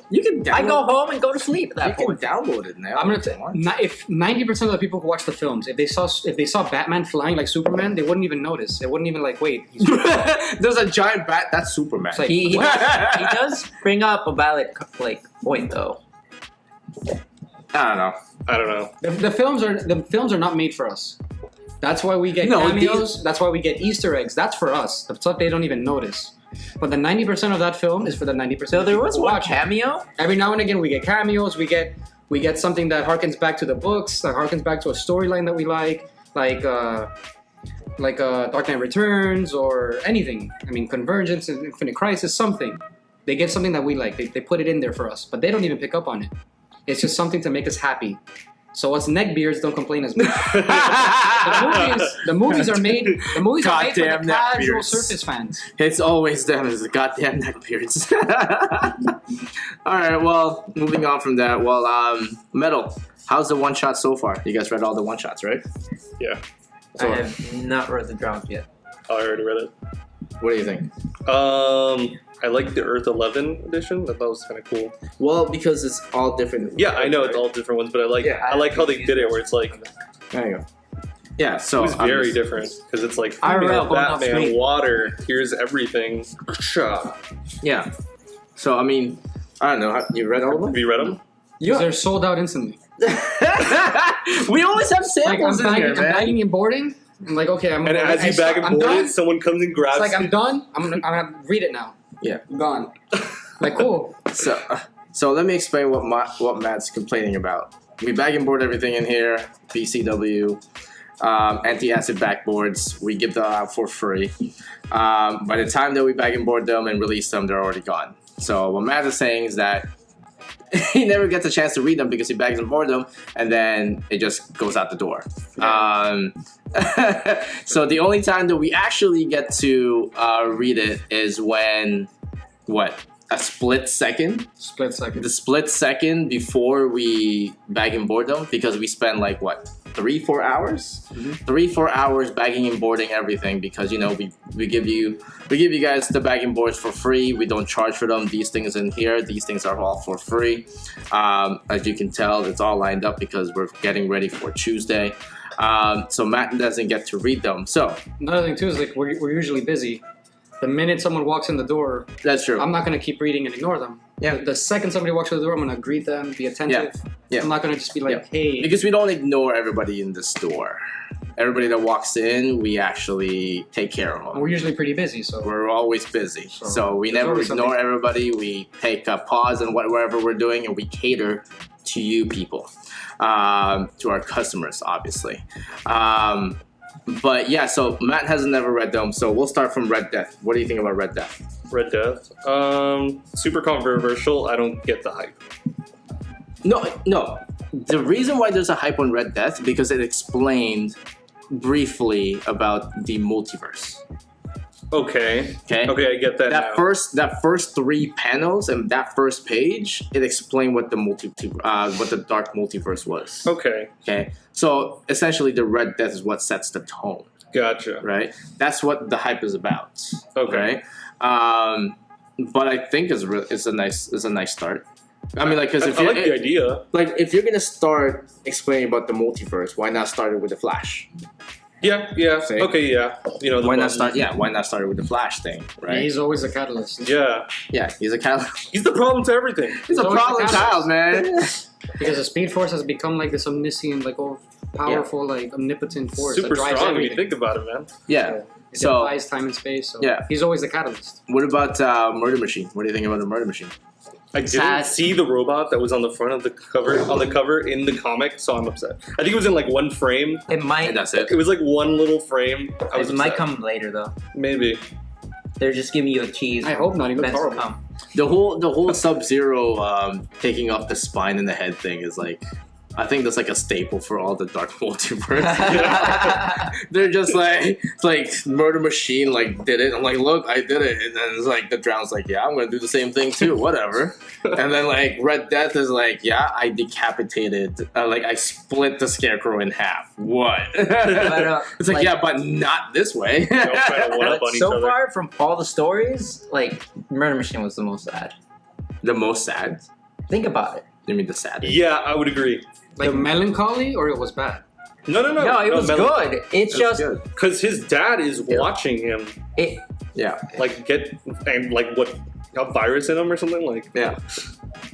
You can download, I go home and go to sleep at You that can point. download it now. I'm gonna if you want. if 90% of the people who watch the films, if they saw Batman flying like Superman, they wouldn't even notice. They wouldn't even like, wait. He's There's a giant bat. That's Superman. It's like- He does bring up a valid point though. I don't know. the films are not made for us. That's why we get No, cameos. That's why we get Easter eggs. That's for us. That's what they don't even notice. But the 90% of that film is for the 90%. So of there people was who one watch it. cameo. Every now and again, we get cameos. We get something that harkens back to the books. That harkens back to a storyline that we like Dark Knight Returns or anything. I mean, Convergence and Infinite Crisis, something. They get something that we like. They put it in there for us, but they don't even pick up on it. It's just something to make us happy. So us neckbeards don't complain as much. the movies are made. The movies are made for Goddamn the casual neckbeards. surface fans. It's always them as the goddamn neckbeards. All right, well, moving on from that. Well, Metal, how's the one shot so far? You guys read all the one shots, right? Yeah, So, I have not read the drop yet. I already read it. what do you think? I like the Earth 11 edition. That was kind of cool. Well, because it's all different. Yeah, I know it's right? all different ones, but I like Yeah, I like how they did it, where it's like it There you go. Yeah, so was very different because it's like I female read going off Batman, screen. water. Here's everything. Yeah. So I mean, I don't know. You read all of them? Have you read them? Because they're sold out instantly. We always have Like samples in here, I'm man. bagging and boarding. I'm like, okay, I'm. And as you bag and I'm board done. it, someone comes and grabs. It's like I'm done. I'm gonna read it now. Yeah. I'm gone. Like cool. So let me explain what Matt's complaining about. We bag and board everything in here. BCW, anti-acid backboards. We give them out for free. By the time that we bag and board them and release them, they're already gone. So what Matt is saying is that he never gets a chance to read them because he bags and boards them, and then it just goes out the door. So the only time that we actually get to read it is when, a split second? Split second. The split second before we bag and board them, because we spend 3-4 hours? 3-4 hours bagging and boarding everything, because we give you guys the bagging boards for free. We don't charge for them. These things in here, these things are all for free. As you can tell, it's all lined up because we're getting ready for Tuesday. So Matt doesn't get to read them. So Another thing too is like we're usually busy. The minute someone walks in the door, that's true. I'm not gonna keep reading and ignore them. Yeah. The second somebody walks through the door, I'm gonna greet them, be attentive. Yeah. I'm not gonna just be like, hey. Because we don't ignore everybody in the store. Everybody that walks in, we actually take care of them. We're usually pretty busy, so We're always busy, so we there's never always ignore something. everybody. We take a pause in whatever we're doing, and we cater to you people, to our customers, obviously. But yeah, so Matt has never read them, so we'll start from Red Death. What do you think about Red Death? Red Death. Super controversial. I don't get the hype. No. The reason why there's a hype on Red Death because it explained briefly about the multiverse. Okay, I get that. That now. first 3 panels and that first page, it explained what the dark multiverse was. Okay, Okay, so essentially, the Red Death is what sets the tone, gotcha. right? That's what the hype is about. Okay. Right? But I think it's a nice start. I mean, like, because I like the idea. like if you're gonna start explaining about the multiverse, why not start it with the Flash? Yeah. See? Okay, yeah. You know, the Why not buttons. start? Yeah, why not start it with the Flash thing? Right? he's always a catalyst. Yeah, Yeah, he's a catalyst. he's the problem to everything. He's a always problem the child, man. Because the Speed Force has become like this omniscient, like all powerful, like omnipotent force Super that drives strong when you everything. think about it, man. Yeah. It So- defies time and space. So Yeah. he's always the catalyst. What about Murder Machine? What do you think about the Murder Machine? I didn't Sad. see the robot that was on the front of the cover in the comic, so I'm upset. I think it was in like one frame. It might. And that's it. It was like one little frame. I was It might upset. come later though. Maybe. They're just giving you a tease. I hope not. He looks Events to horrible. come. The whole Sub-Zero taking off the spine and the head thing is like, I think that's like a staple for all the Dark Multiverse. They're just like, it's like Murder Machine like did it. I'm like, look, I did it. And then it's like the Drown's like, yeah, I'm gonna do the same thing too. Whatever. And then like Red Death is like, yeah, I decapitated, I split the Scarecrow in half. What? It's like, yeah, but not this way. They're all trying to one up on each so other. far from all the stories, like Murder Machine was the most sad. The most sad. Think about it. You mean the saddest? Yeah, I would agree. Like melancholy, or it was bad. No. No, it was good. It's That's just good. Because his dad is watching him, it. Yeah. like get and like what got virus in him or something like. Yeah.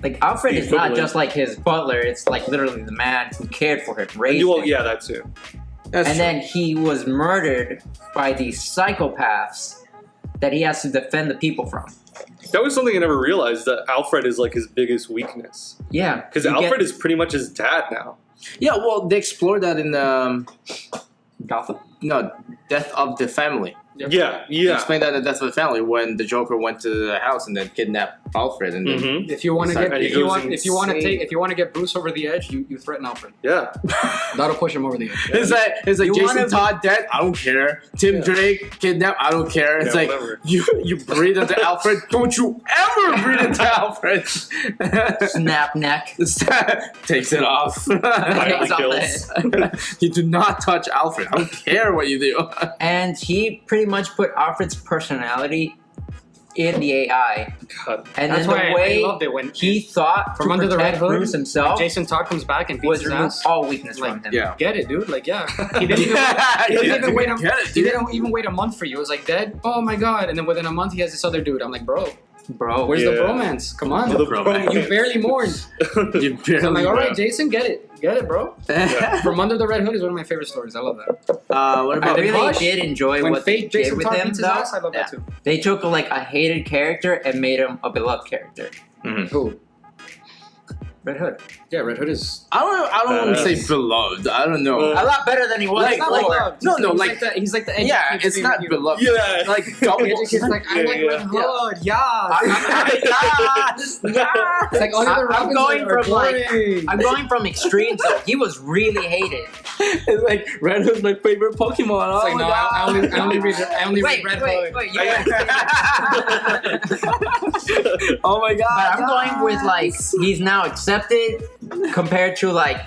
Like Alfred The is not equivalent. just like his butler. It's like literally the man who cared for him, And raised well, him. yeah, that too. That's And true. then he was murdered by these psychopaths that he has to defend the people from. That was something I never realized, that Alfred is like his biggest weakness. Yeah, Because you Alfred get is pretty much his dad now. Yeah, well, they explored that in Gotham. Death of the Family. Yeah, He yeah. explained that in Death of the Family when the Joker went to the house and then kidnapped Alfred, and then Mm-hmm. If you want to Sorry, get, and he if you goes want, if you want to insane. take, if you want to get Bruce over the edge, you threaten Alfred. Yeah. That'll push him over the edge. it's like You Jason wanna- Todd dead. I don't care. Tim Drake kidnapped. I don't care. It's Yeah, like whatever. you breathe into Alfred. Don't you ever breathe into Alfred. Snap neck. Takes it off. Finally Takes off kills. You do not touch Alfred. I don't care what you do. And he pretty much put Alfred's personality in the AI. God. And That's then why the way I loved it when he thought from to under the red protect hood, Bruce himself Jason Todd comes back and beats was his remove ass. all weakness Like, from him. Yeah. Get it, dude. Like, yeah. He didn't even, he didn't even wait. Get it, He dude. didn't even wait a month for you. It was like dead. Oh my god! And then within a month, he has this other dude. I'm like, bro, Bro. where's Yeah. the bromance? Come on, The bromance. you barely mourned. You So I'm like, barely. all right, Jason, get it, bro. Yeah. From Under the Red Hood is one of my favorite stories. I love that. What I about really Hush, did enjoy When what they fake did Jason with Todd him, beats his though. ass, I love Yeah. that too. They took like a hated character and made him a beloved character. Who? Red Hood. Yeah, Red Hood is. I don't want to say Badass. beloved. I don't know. Well, A lot better than he was Like- before. beloved. no, no, he's like- the, he's like the edgy Yeah, kid's it's favorite not hero. beloved. Yeah. Like The double. edgy kid's like, I Yeah, like yeah. Red Hood. Yeah. Yes, yes. It's like all the other I'm Robins going are from, like- boring. I'm going from extremes though. He was really hated. It's like Red Hood's my favorite Pokemon. It's Oh like, my no, god. I only read Wait, Red wait, Hood. wait. You guys- Oh my god. But I'm going with like he's now accepted compared to like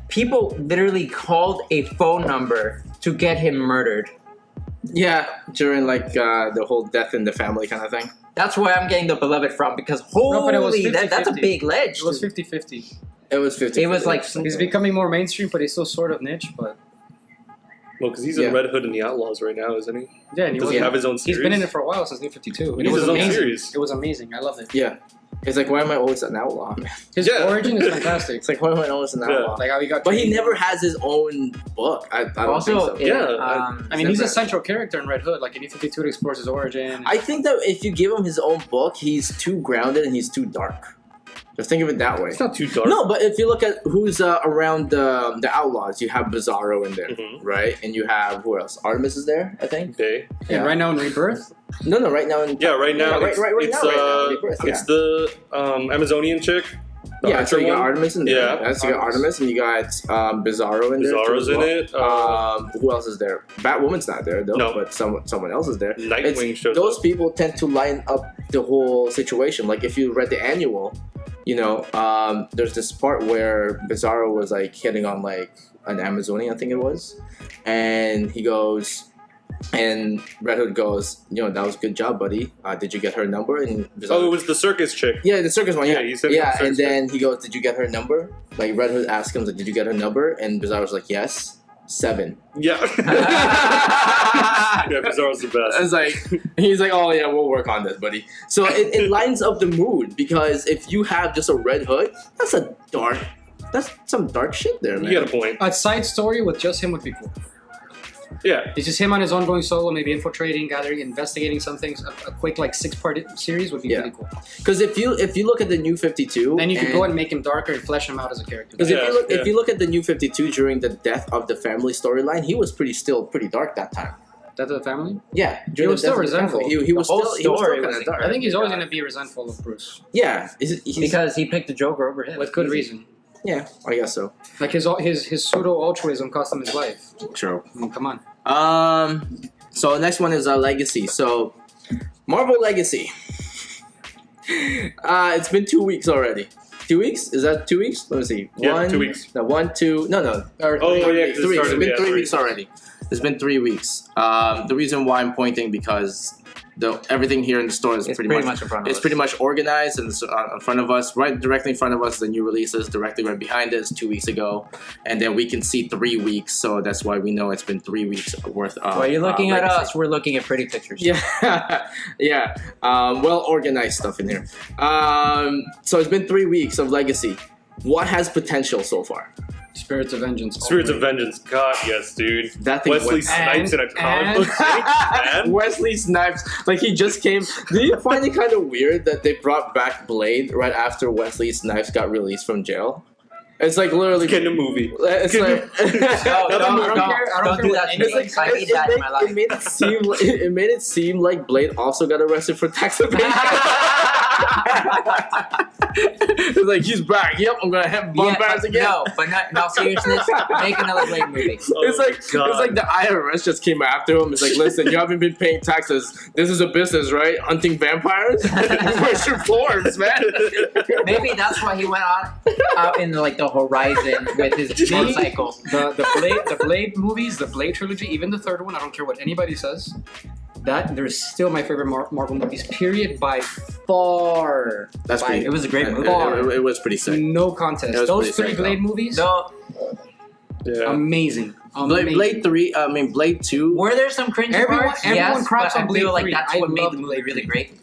people literally called a phone number to get him murdered. Yeah, during like the whole death in the family kind of thing. That's where I'm getting the beloved from because No, but it was holy, that's a 50-50. big ledge. It was 50-50. It was 50. It was like He's becoming more mainstream, but he's still sort of niche. But Well, because he's Yeah. in Red Hood and the Outlaws right now, isn't he? yeah, and he Does was, he have his own series? he's been in it for a while since New 52. And He it has was his own amazing. series. It was amazing. I loved it. Yeah. It's like, why am I always an outlaw, man? His Yeah. origin is fantastic. It's like, why am I always an Yeah. outlaw? Like how he got. But he trained. never has his own book. I don't also think so. Yeah, I mean, he's Never. a central character in Red Hood. Like in New 52, it explores his origin. I think that if you give him his own book, he's too grounded and he's too dark. Just think of it that way. It's not too dark. No, but if you look at who's around the Outlaws, you have Bizarro in there, Mhm. right? And you have, who else? Artemis is there, I think. Okay. and right now in Rebirth, No, right now. Yeah, right now right it's, now, Rebirth, it's the Amazonian chick. The yeah, so archer you got one. Artemis in there. Yeah. Yeah, so you got Artemis, and you got Bizarro in there. too, Bizarro's as in well. it. Who else is there? Batwoman's not there though, No. but someone else is there. Nightwing shows Those up. people tend to line up the whole situation. Like if you read the annual, you know, there's this part where Bizarro was like hitting on like an Amazonian, I think it was, and he goes, and Red Hood goes, you know, that was a good job, buddy. Did you get her number? And Bizarro, Oh, it was the circus chick. yeah, the circus one. Yeah, Yeah, he said yeah. the And circus then he goes, "Did you get her number?" Like Red Hood asked him, like, "Did you get her number?" And Bizarro was like, "Yes, 7." Yeah. Yeah, Bizarro's the best. It's like he's like, "Oh yeah, we'll work on this, buddy." So it lines up the mood because if you have just a Red Hood, that's some dark shit there, man. You got a point. a side story with just him would be cool. Yeah. It's just him on his own going solo, maybe infiltrating, gathering, investigating some things. A quick like 6-part series would be Yeah. really cool. Because if you look at the New 52, Then you could go and make him darker and flesh him out as a character. because Yeah, if you look at the New 52 during the death of the family storyline, he was pretty dark that time. Death of the Family. Yeah, He was still the death of the family, resentful. He was The whole still story kind was of dark. I think he's always going to be resentful of Bruce Yeah, he's, because he picked the Joker over him. with good reason. yeah, I guess so. Like his pseudo altruism cost him his life. True. I mean, come on. So the next one is Legacy. So Marvel Legacy. It's been 2 weeks already. 2 weeks? Is that 2 weeks? Let me see. Yeah, 2 weeks. No, 1, 2. No. Or Oh, three yeah, weeks. 'cause it 3 weeks. It's started- been yeah, 3 3 weeks already. It's been 3 weeks. The reason why I'm pointing because everything here in the store is It's pretty pretty much much in front of it's us. pretty much organized and it's in front of us, right directly in front of us. The new releases directly right behind us 2 weeks ago, and then we can see 3 weeks. So that's why we know it's been 3 weeks worth of. While you're looking at Legacy. us, we're looking at pretty pictures. Yeah, yeah. Well organized stuff in here. So it's been 3 weeks of Legacy. What has potential so far? Spirits of Vengeance. Spirits of Vengeance. God, yes, dude. That thing Wesley went- Snipes in a comic and- book thing, man. Wesley Snipes, like he just came. Did you find it kind of weird that they brought back Blade right after Wesley Snipes got released from jail? It's like literally Get in a movie. It's like I don't care do what that. anything it's like I need that in my life. it made it seem like Blade also got arrested for tax evasion. It's like he's back. Yep, I'm gonna have bonfires again. No, but no seriousness. Make another Blade movie. It's like the IRS just came after him. It's like, listen, you haven't been paying taxes. This is a business, right? Hunting vampires. Where's your forms, man? Maybe that's why he went out in like the horizon with his motorcycle. The Blade movies, the Blade trilogy, even the third one, I don't care what anybody says. That they're still my favorite Marvel movies. Period. By far. That's pretty. It was a great movie. It was pretty sick. No contest. It was Those pretty three sick, Blade movies, No, Yeah. amazing. Blade 3. I mean Blade 2. were there some cringe parts? Everyone craps but on I feel Blade like 3. that's I what made love the movie Blade really great.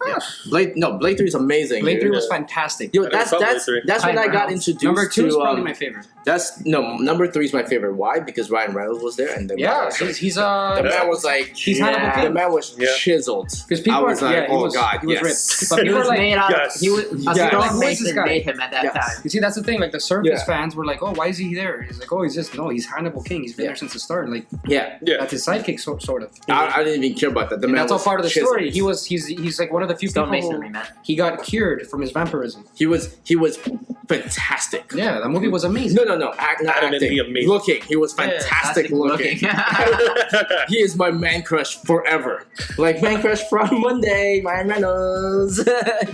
Blade 3 is amazing. Blade 3 dude. was fantastic. Yo, I never saw Blade 3. that's when I got Reynolds. introduced Number 2 is to probably my favorite. number 3 is my favorite. Why? Because Ryan Reynolds was there, and the Yeah, man was like, he's the man was like, He's Hannibal King. the man was Yeah. chiseled. Because people I was are, like, yeah, he oh was, god, he was yes. ripped. But He people was are like, made out. Yes. He was Yeah. Sterling Like, who is this Mason guy? made him at that Yes. time. you see, that's the thing. Like the Surface Yeah. fans were like, "Oh, why is he there?" He's like, "Oh, he's Hannibal King. He's been Yeah. there since the start." Like Yeah, Yeah. that's his sidekick, sort of. I didn't even care about that. The And man that's all was part of the chiseled. story. He's like one of the few Stone people. Masonry, man. He got cured from his vampirism. He was fantastic. Yeah, that movie was amazing. No, not Adamantly acting. amazing. Looking, he was fantastic looking. He is my man crush forever. Like man crush from Monday, Ryan Reynolds.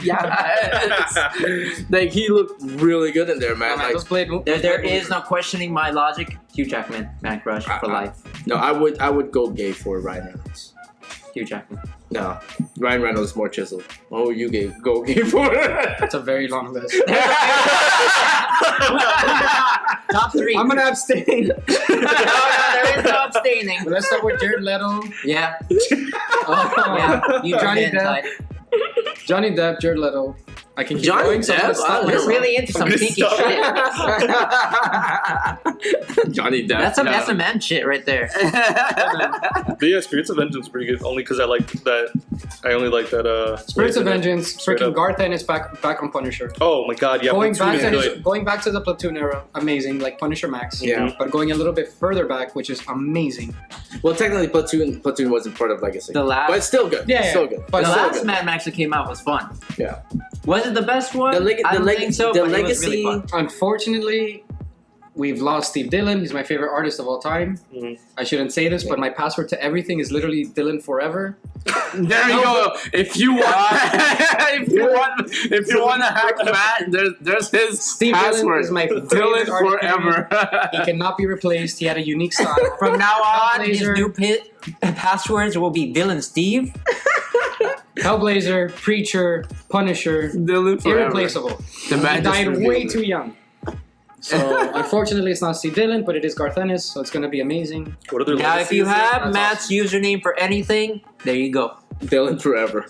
Yes. Like he looked really good in there, man. Man, Like those Blade There is no questioning my logic. Hugh Jackman, man crush for life. no, I would go gay for Ryan Reynolds. Hugh Jackman. No, Ryan Reynolds is more chiseled. Oh, you go gay for? That's a very long list. Top 3. I'm gonna abstain. no, there is no abstaining. But let's start with Jared Leto. Yeah, Oh, yeah. You Johnny Johnny Depp. Johnny Depp, Jared Leto. I can keep Johnny going. So I'm gonna Depp? stop You're myself. really into some gonna kinky stop. shit. Johnny Depp. That's a man shit right there. But yeah, Spirits of Vengeance is pretty good. Only because I liked that. I only like that. Spirits of Vengeance. Straight Freaking up. Garth Ennis back on Punisher. Oh my god, yeah. Going Platoon back is to good. going back to the Platoon era, amazing. Like Punisher Max. Yeah. But going a little bit further back, which is amazing. Well, technically, Platoon wasn't part of Legacy, The last- but it's still good. Yeah, It's yeah. still good. But The It's still last good. Mad Max that came out was fun. Yeah. Was it the best one? I don't think so, the but it was Legacy. really fun. Unfortunately, we've lost Steve Dillon. He's my favorite artist of all time. Mhm. I shouldn't say this, but my password to everything is literally Dillon forever. There you go. If you want, if you want to hack Matt, there's his Steve Dillon password. is my favorite Dillon artist, forever. He cannot be replaced. He had a unique style. From now on, his Hellblazer. new passwords will be Dylan Steve. Hellblazer, Preacher, Punisher, Dillon forever. irreplaceable. The He man just died revealed way it. too young. So unfortunately, it's not Steve Dillon, but it is Garth Ennis, so it's gonna be amazing. What other Now, if you legacies? have That's Matt's username for anything, there you go. Dillon forever.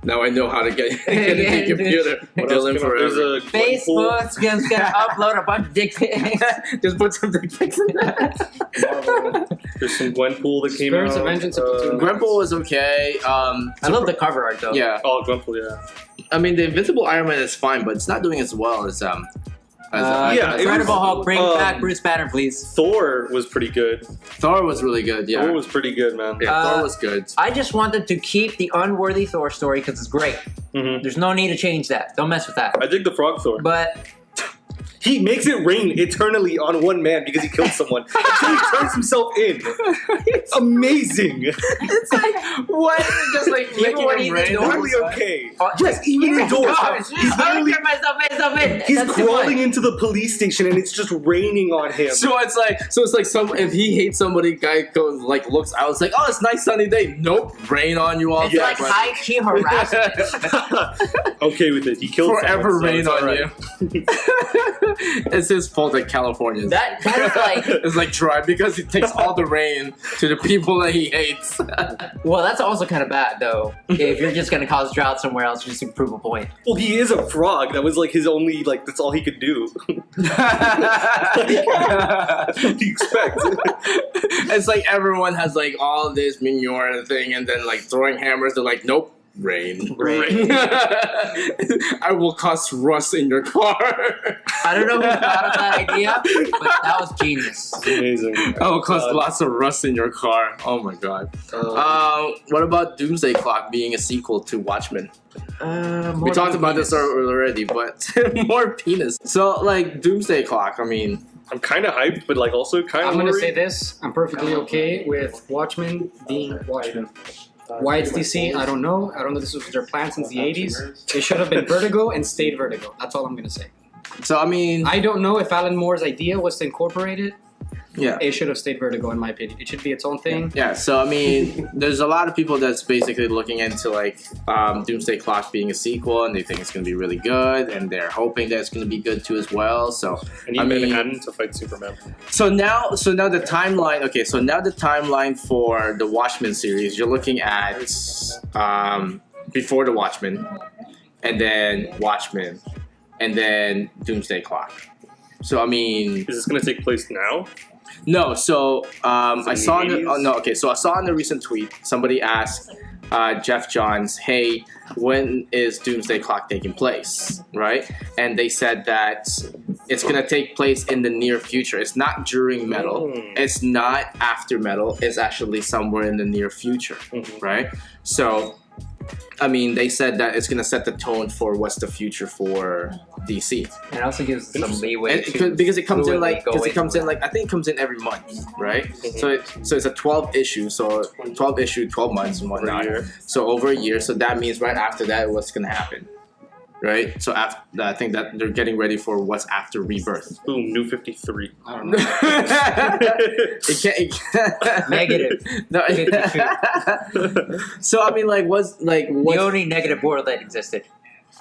Now I know how to get a computer. What else Dillon came out? There's forever. a Gwenpool. Facebook's gonna upload a bunch of dick pics. Just put some dick pics in that. There's some Gwenpool that came Spirits out. of Vengeance and Platoon. Gwenpool was okay. I love the cover art though. Yeah. Oh, Gwenpool, yeah. I mean, the Invincible Iron Man is fine, but it's not doing as well as Yeah, it Incredible was, Hulk, bring back um, Bruce Banner, please. Thor was pretty good. Thor was really good. Yeah. Thor was pretty good, man. Yeah, Uh, Thor was good. I just wanted to keep the unworthy Thor story because it's great. Mhm. There's no need to change that. Don't mess with that. I dig the Frog Thor. But He makes it rain eternally on one man because he killed someone until he turns himself in. It's amazing. It's like what? Just like Even making when it he's rain. indoors. Totally okay. Oh, Yes, even indoors. He's I literally turn myself in. he's That's the crawling point. into the police station and it's just raining on him. So it's like some if he hates somebody, guy goes like looks out. It's like, oh, it's a nice sunny day. Nope, rain on you all It's day. like high key harassment. Okay with it. He killed Forever someone, so rain it's on alright. you. It's his fault that California. That is like, It's like dry because he takes all the rain to the people that he hates. well, that's also kind of bad though. If you're just gonna cause drought somewhere else just to prove a point. Well, he is a frog. That was like his only that's all he could do. What do you expect? It's like everyone has like all this manure thing, and then like throwing hammers. They're like, nope, Rain. Rain. I will cause rust in your car. I don't know who thought of that idea, but that was genius. Amazing. I will cause lots of rust in your car. Oh my god. What about Doomsday Clock being a sequel to Watchmen? We talked about this already, but more penis. So like Doomsday Clock, I mean, I'm kind of hyped, but like also kind of. I'm gonna say this. I'm perfectly okay with Watchmen being Watchmen. Why it's DC, I don't know. I don't know if this was their plan since the 80s. It should have been Vertigo and stayed Vertigo. That's all I'm gonna say. so I mean, I don't know if Alan Moore's idea was to incorporate it. yeah. It should have stayed Vertigo, in my opinion. It should be its own thing. Yeah, so I mean, there's a lot of people that's basically looking into like Doomsday Clock being a sequel, and they think it's going to be really good, and they're hoping that it's going to be good too as well. So And I mean, Manhattan to fight Superman. so now the timeline. Okay, so now the timeline for the Watchmen series, you're looking at before the Watchmen, and then Watchmen, and then Doomsday Clock. So I mean, Is this going to take place now? no, so I in saw the 80s? So I saw in the recent tweet somebody asked Jeff Johns, "Hey, when is Doomsday Clock taking place?" Right, and they said that it's gonna take place in the near future. It's not during Metal. It's not after Metal. It's actually somewhere in the near future, right? So, I mean, they said that it's gonna set the tone for what's the future for DC. And it also gives some leeway Because it comes in fluidly like go because it comes in into like I think it comes in every month, right? So it's a 12 issue, so 12 issue, 12 months and whatnot. year. So over a year. So that means right after that, what's gonna happen, right? So after I think that they're getting ready for what's after Rebirth. Boom, New 53. I don't know. it can't. Negative. No, 52. so I mean, like, The only negative world that existed.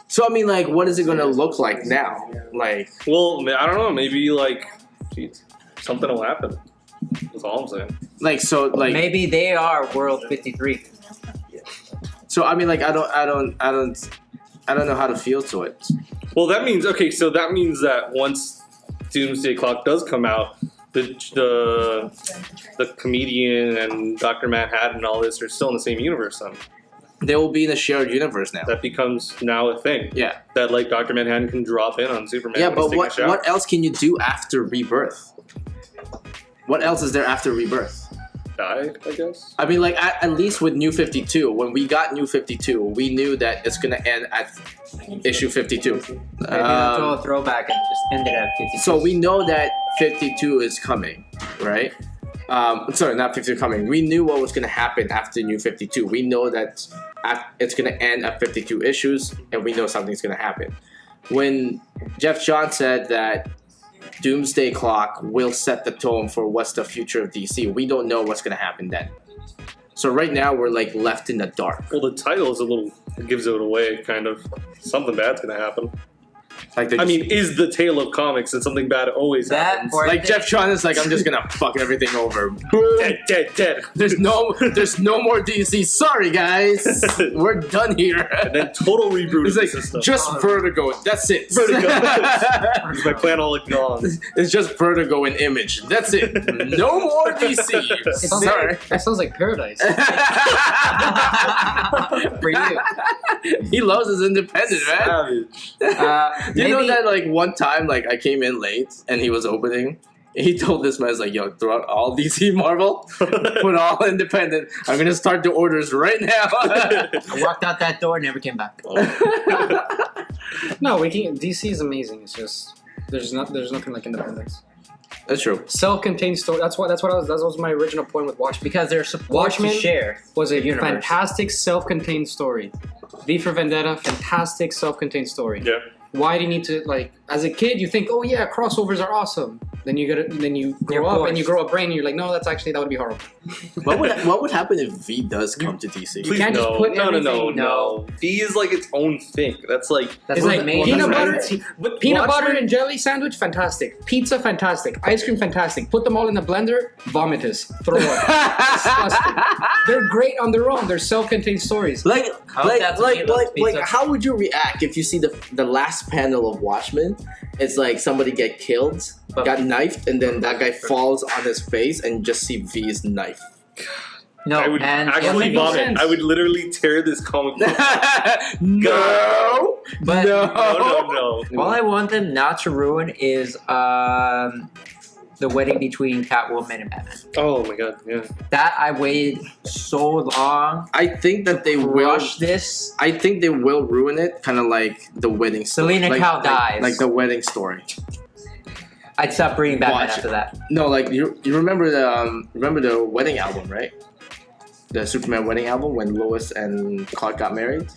So I mean, like, what is it gonna look like now? Like, Well, I don't know. Maybe like, geez, something will happen. That's all I'm saying. Maybe they are World 53. So I mean, like, I don't know how to feel to it. Well, that means So that means that once Doomsday Clock does come out, the comedian and Dr. Manhattan and all this are still in the same universe. Then They will be in a shared universe now. that becomes now a thing. Yeah. That like Dr. Manhattan can drop in on Superman. Yeah, when he's but taking a shower. what else can you do after Rebirth? What else is there after Rebirth? Die, I guess. I mean, like, at least with New 52, when we got New 52, we knew that it's gonna end at issue 52. Maybe they'll throw a throwback and just end it at 52. So we know that 52 is coming, right? Sorry, not 52 coming. We knew what was gonna happen after New 52. We know that it's gonna end at 52 issues, and we know something's gonna happen. When Jeff Johns said that Doomsday Clock will set the tone for what's the future of DC, we don't know what's gonna happen then. So right now we're like left in the dark. Well, the title is it gives it away, kind of. Something bad's gonna happen. Like I mean, is the tale of comics, and something bad always That happens. or- like Jeff Johns is like, I'm just gonna fuck everything over. Boom. Dead. There's no more DC. Sorry guys, we're done here. And then total reboot It's of like the system. just Vertigo. That's it. Vertigo. Is my plan all gone? It's just Vertigo and Image. That's it. No more DC. Sorry. That sounds like paradise. For you. He loves his independent, man. Savage. You know Maybe- that like one time like I came in late and he was opening. He told this man, he's like, yo, throw out all DC Marvel, put all independent. I'm gonna start the orders right now. I walked out that door and never came back. No, DC is amazing. It's just there's nothing like independence. That's true. Self-contained story. That was my original point with Watchmen. Because they're supposed Watchmen to share. Was a the universe. fantastic self-contained story. V for Vendetta, fantastic self-contained story. Yeah. Why do you need to like? As a kid, you think, oh yeah, crossovers are awesome. Then you grow up and you grow a brain, and you're like, no, that would be horrible. What would happen if V does come to DC? You can't just no. put no. No. V is like its own thing. That's like That's It's what like made peanut it. butter, But peanut Watchmen- butter and jelly sandwich, fantastic. Pizza, fantastic. Ice cream, fantastic. Put them all in the blender, vomitus, throw up. Disgusting. They're great on their own. They're self-contained stories. Like, that's made up pizza. how would you react if you see the last panel of Watchmen? It's like somebody get killed, got knifed, and then that guy falls on his face, and you just see V's knife. No, I would and actually makes vomit. sense. I would literally tear this comic book. No, But No. all I want them not to ruin is the wedding between Catwoman and Batman. Oh my god, yeah. That I waited so long. I think that they will. Rush this. I think they will ruin it, kind of like the wedding story. Selena Kyle dies. Like the wedding story. I'd stop reading Batman Watch after it. that. No, like you remember the wedding album, right? The Superman wedding album when Lois and Clark got married.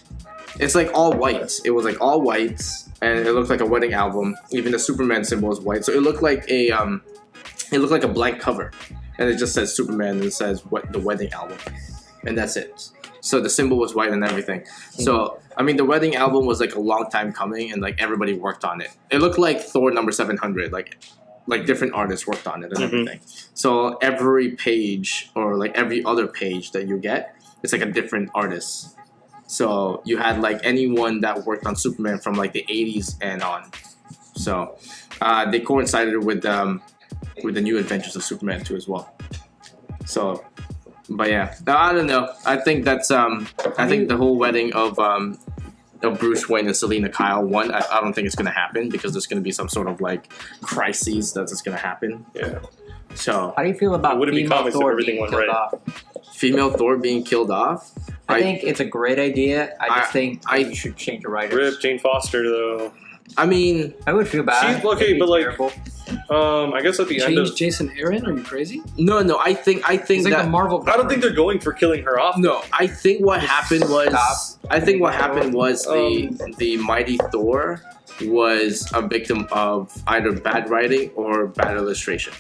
It's like all whites. It was like all whites, and it looked like a wedding album. Even the Superman symbol is white, so it looked like a blank cover, and it just says Superman and it says what the wedding album, and that's it. So the symbol was white and everything. So I mean, the wedding album was like a long time coming, and like everybody worked on it. It looked like Thor number 700, like different artists worked on it and everything. So every page or like every other page that you get, it's like a different artist. So you had like anyone that worked on Superman from like the 80s and on. So they coincided with the New Adventures of Superman too as well. So, but yeah, I don't know. I think that's I think the whole wedding of Bruce Wayne and Selena Kyle, I don't think it's gonna happen because there's gonna be some sort of like crises that's just gonna happen. Yeah. So How do you feel about It wouldn't be female comics if Thor everything being went killed right. off? female Thor being killed off. I think it's a great idea. I just think you should change the writers. Rip Jane Foster though. I mean, I would feel bad. She's okay, It'd be but like, terrible. I guess at the end Change of, Jason Aaron? Are you crazy? no. I think He's like that the Marvel. I don't think they're going for killing her off. no. I think what happened was Stop. I think what happened was the Mighty Thor was a victim of either bad writing or bad illustration.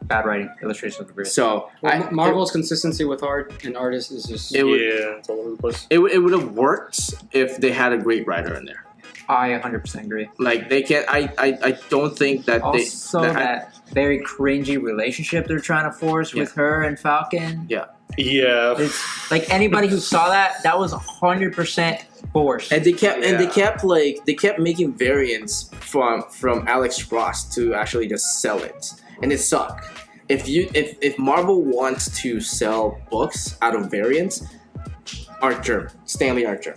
Bad writing, illustrations are great. So Well, Marvel's consistency with art and artists is just. It would- Yeah, it's all over the place. it would have worked if they had a great writer in there. I 100% agree. Like they can't. I don't think that Also, that very cringy relationship they're trying to force with her and Falcon. Yeah. It's like anybody who saw that was 100% forced. And they kept Yeah. they kept making variants from Alex Ross to actually just sell it, and it sucked. If Marvel wants to sell books out of variants, Stanley Archer.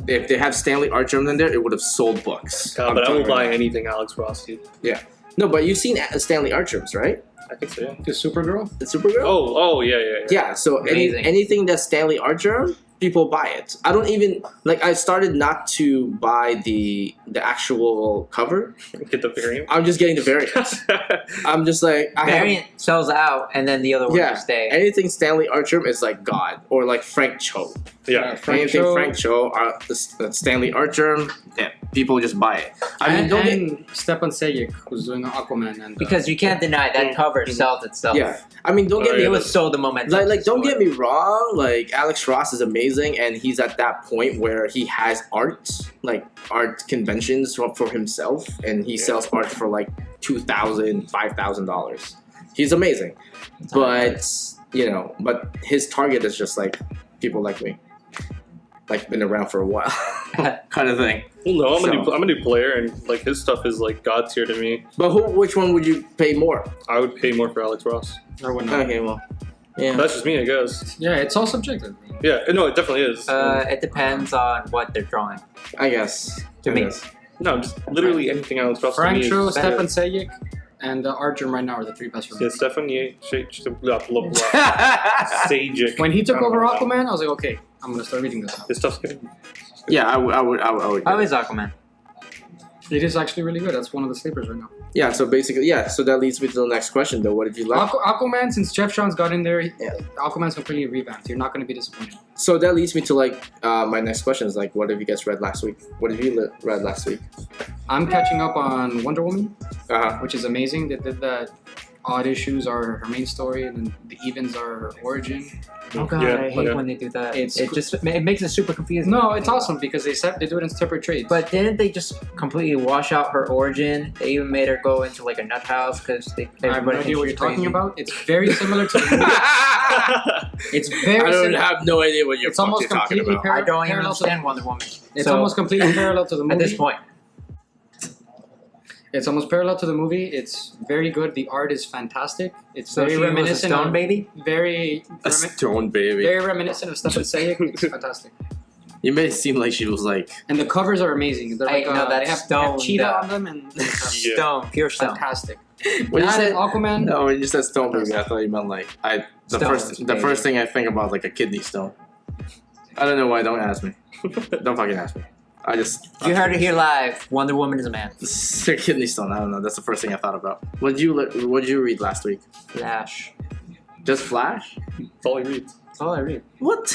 If they have Stanley Archer in there, it would have sold books. God, but I will buy anything Alex Ross did. No, but you've seen Stanley Archer's, right? I think so, yeah. The Supergirl? The Supergirl. Oh, yeah. Yeah, so Amazing. anything that's Stanley Archer, people buy it. I don't even like. I started not to buy the actual cover. Get the variant. I'm just getting the variants. I'm just like Variant sells out, and then the other one will stay. Anything Stanley Archer is like God or like Frank Cho. Yeah. Anything Frank Cho or Stanley Archer, yeah, people just buy it. I mean, don't get. Stepan Sejic, who's doing Aquaman, and Because you can't deny that cover sells itself. Yeah, I mean, don't get me. It was so the momentum. Like don't get me wrong. Like Alex Ross is amazing, and he's at that point where he has art conventions for himself, and he sells art for like $2,000, $5,000. He's amazing, but but his target is just like people like me, like been around for a while, kind of thing. Well, no, I'm a new player, and like his stuff is like god tier to me. But which one would you pay more? I would pay more for Alex Ross. or whatnot. Okay, well, yeah. That's just me, I guess. Yeah, it's all subjective. Yeah, no, it definitely is. It depends on what they're drawing. I guess. To me. No, just literally anything Alex Ross to Frank me Cho, is Stepan Sejic, and Archer right now are the three best for me. Yeah, Stefan blah, blah, blah. Sajic. When he took I don't over know. Aquaman, I was like, okay, I'm gonna start reading this now. His stuff's good. Yeah, I would. How is Aquaman? It is actually really good. That's one of the sleepers right now. Yeah, so basically, so that leads me to the next question, though. What did you like? Aquaman, since Jeff Johns got in there, Aquaman's completely revamped. You're not going to be disappointed. So that leads me to like my next question is like, what have you guys read last week? What have you read last week? I'm catching up on Wonder Woman, Uh-huh. which is amazing. They did that. Odd issues are her main story, and then the evens are her origin. Oh god, Yeah, I hate yeah. when they do that. It's It makes it super confusing. No, it's awesome because they do it in separate trades. But didn't they just completely wash out her origin? They even made her go into like a nut house because I have no everybody idea thinks what she's you're talking crazy. about. It's very similar to the movie. It's very I don't similar. have no idea what you're It's almost talking completely about. I don't even parallel to- understand Wonder Woman. It's So, almost completely parallel to the movie. at this point. It's almost parallel to the movie. It's very good. The art is fantastic. It's So very she was a reminiscent stone of baby? very A stone baby. very reminiscent of Stefan Sayek. It's fantastic. You made it seem like she was like. And the covers are amazing. They're like I know that they have stone, cheetah the- on them and Yeah. Stone, pure stone. fantastic. When you That said and Aquaman. no, when you said stone baby, I thought you meant like the Stones, first thing I think about is like a kidney stone. I don't know why. Don't ask me. Don't fucking ask me. I just. You heard it here live. Wonder Woman is a man. Your kidney stone. I don't know. That's the first thing I thought about. What'd you read last week? Flash. Just Flash? That's all he reads. That's all I read. What?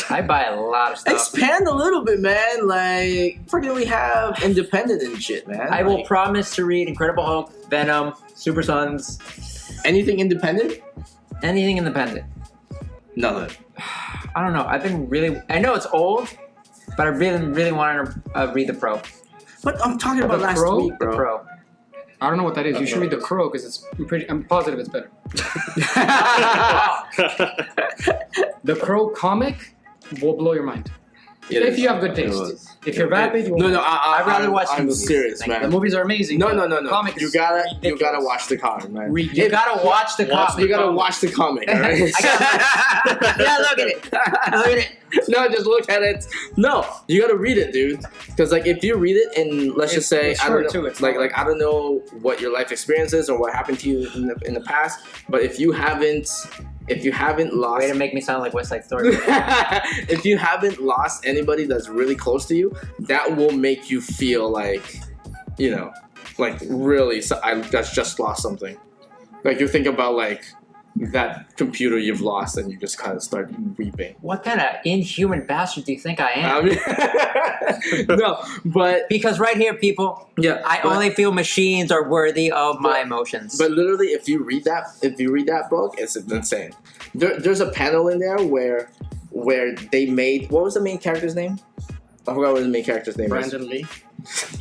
I buy a lot of stuff. Expand a little bit, man. Like, freaking, we have independent and shit, man. I will Like, promise to read Incredible Hulk, Venom, Super Sons, anything independent? anything independent. Nothing. I don't know. I've been really. I know it's old, but I really wanted to read the Pro. What I'm talking about The last Crow? week, The bro. Pro. I don't know what that is. You should read The Crow because I'm positive it's better. The Crow comic will blow your mind. If you have good taste. If you're vapid, you won't. No, I'd rather watch the I'm movies. serious, Thank man. The movies are amazing. No. Comic You is gotta ridiculous. watch the comic, man. You gotta watch the Watch comic. You gotta watch the comic, alright? Yeah, look at it. Look at it. No, just look at it. No, you gotta read it, dude. Because like, if you read it, and let's just say, It's I don't short, know, too. It's like not I don't know what your life experience is or what happened to you in the past, but if you haven't lost, Way to make me sound like West Side Story. if you haven't lost anybody that's really close to you, that will make you feel like, you know, like really, that's just lost something. Like you think about like that computer you've lost, and you just kind of start weeping. What kind of inhuman bastard do you think I am? I mean, no, but Because right here, people, yeah, I but- only feel machines are worthy of my But- emotions. But literally, if you read that book, it's insane. There's a panel in there where they made, what was the main character's name? I forgot what the main character's name Brandon Lee. is.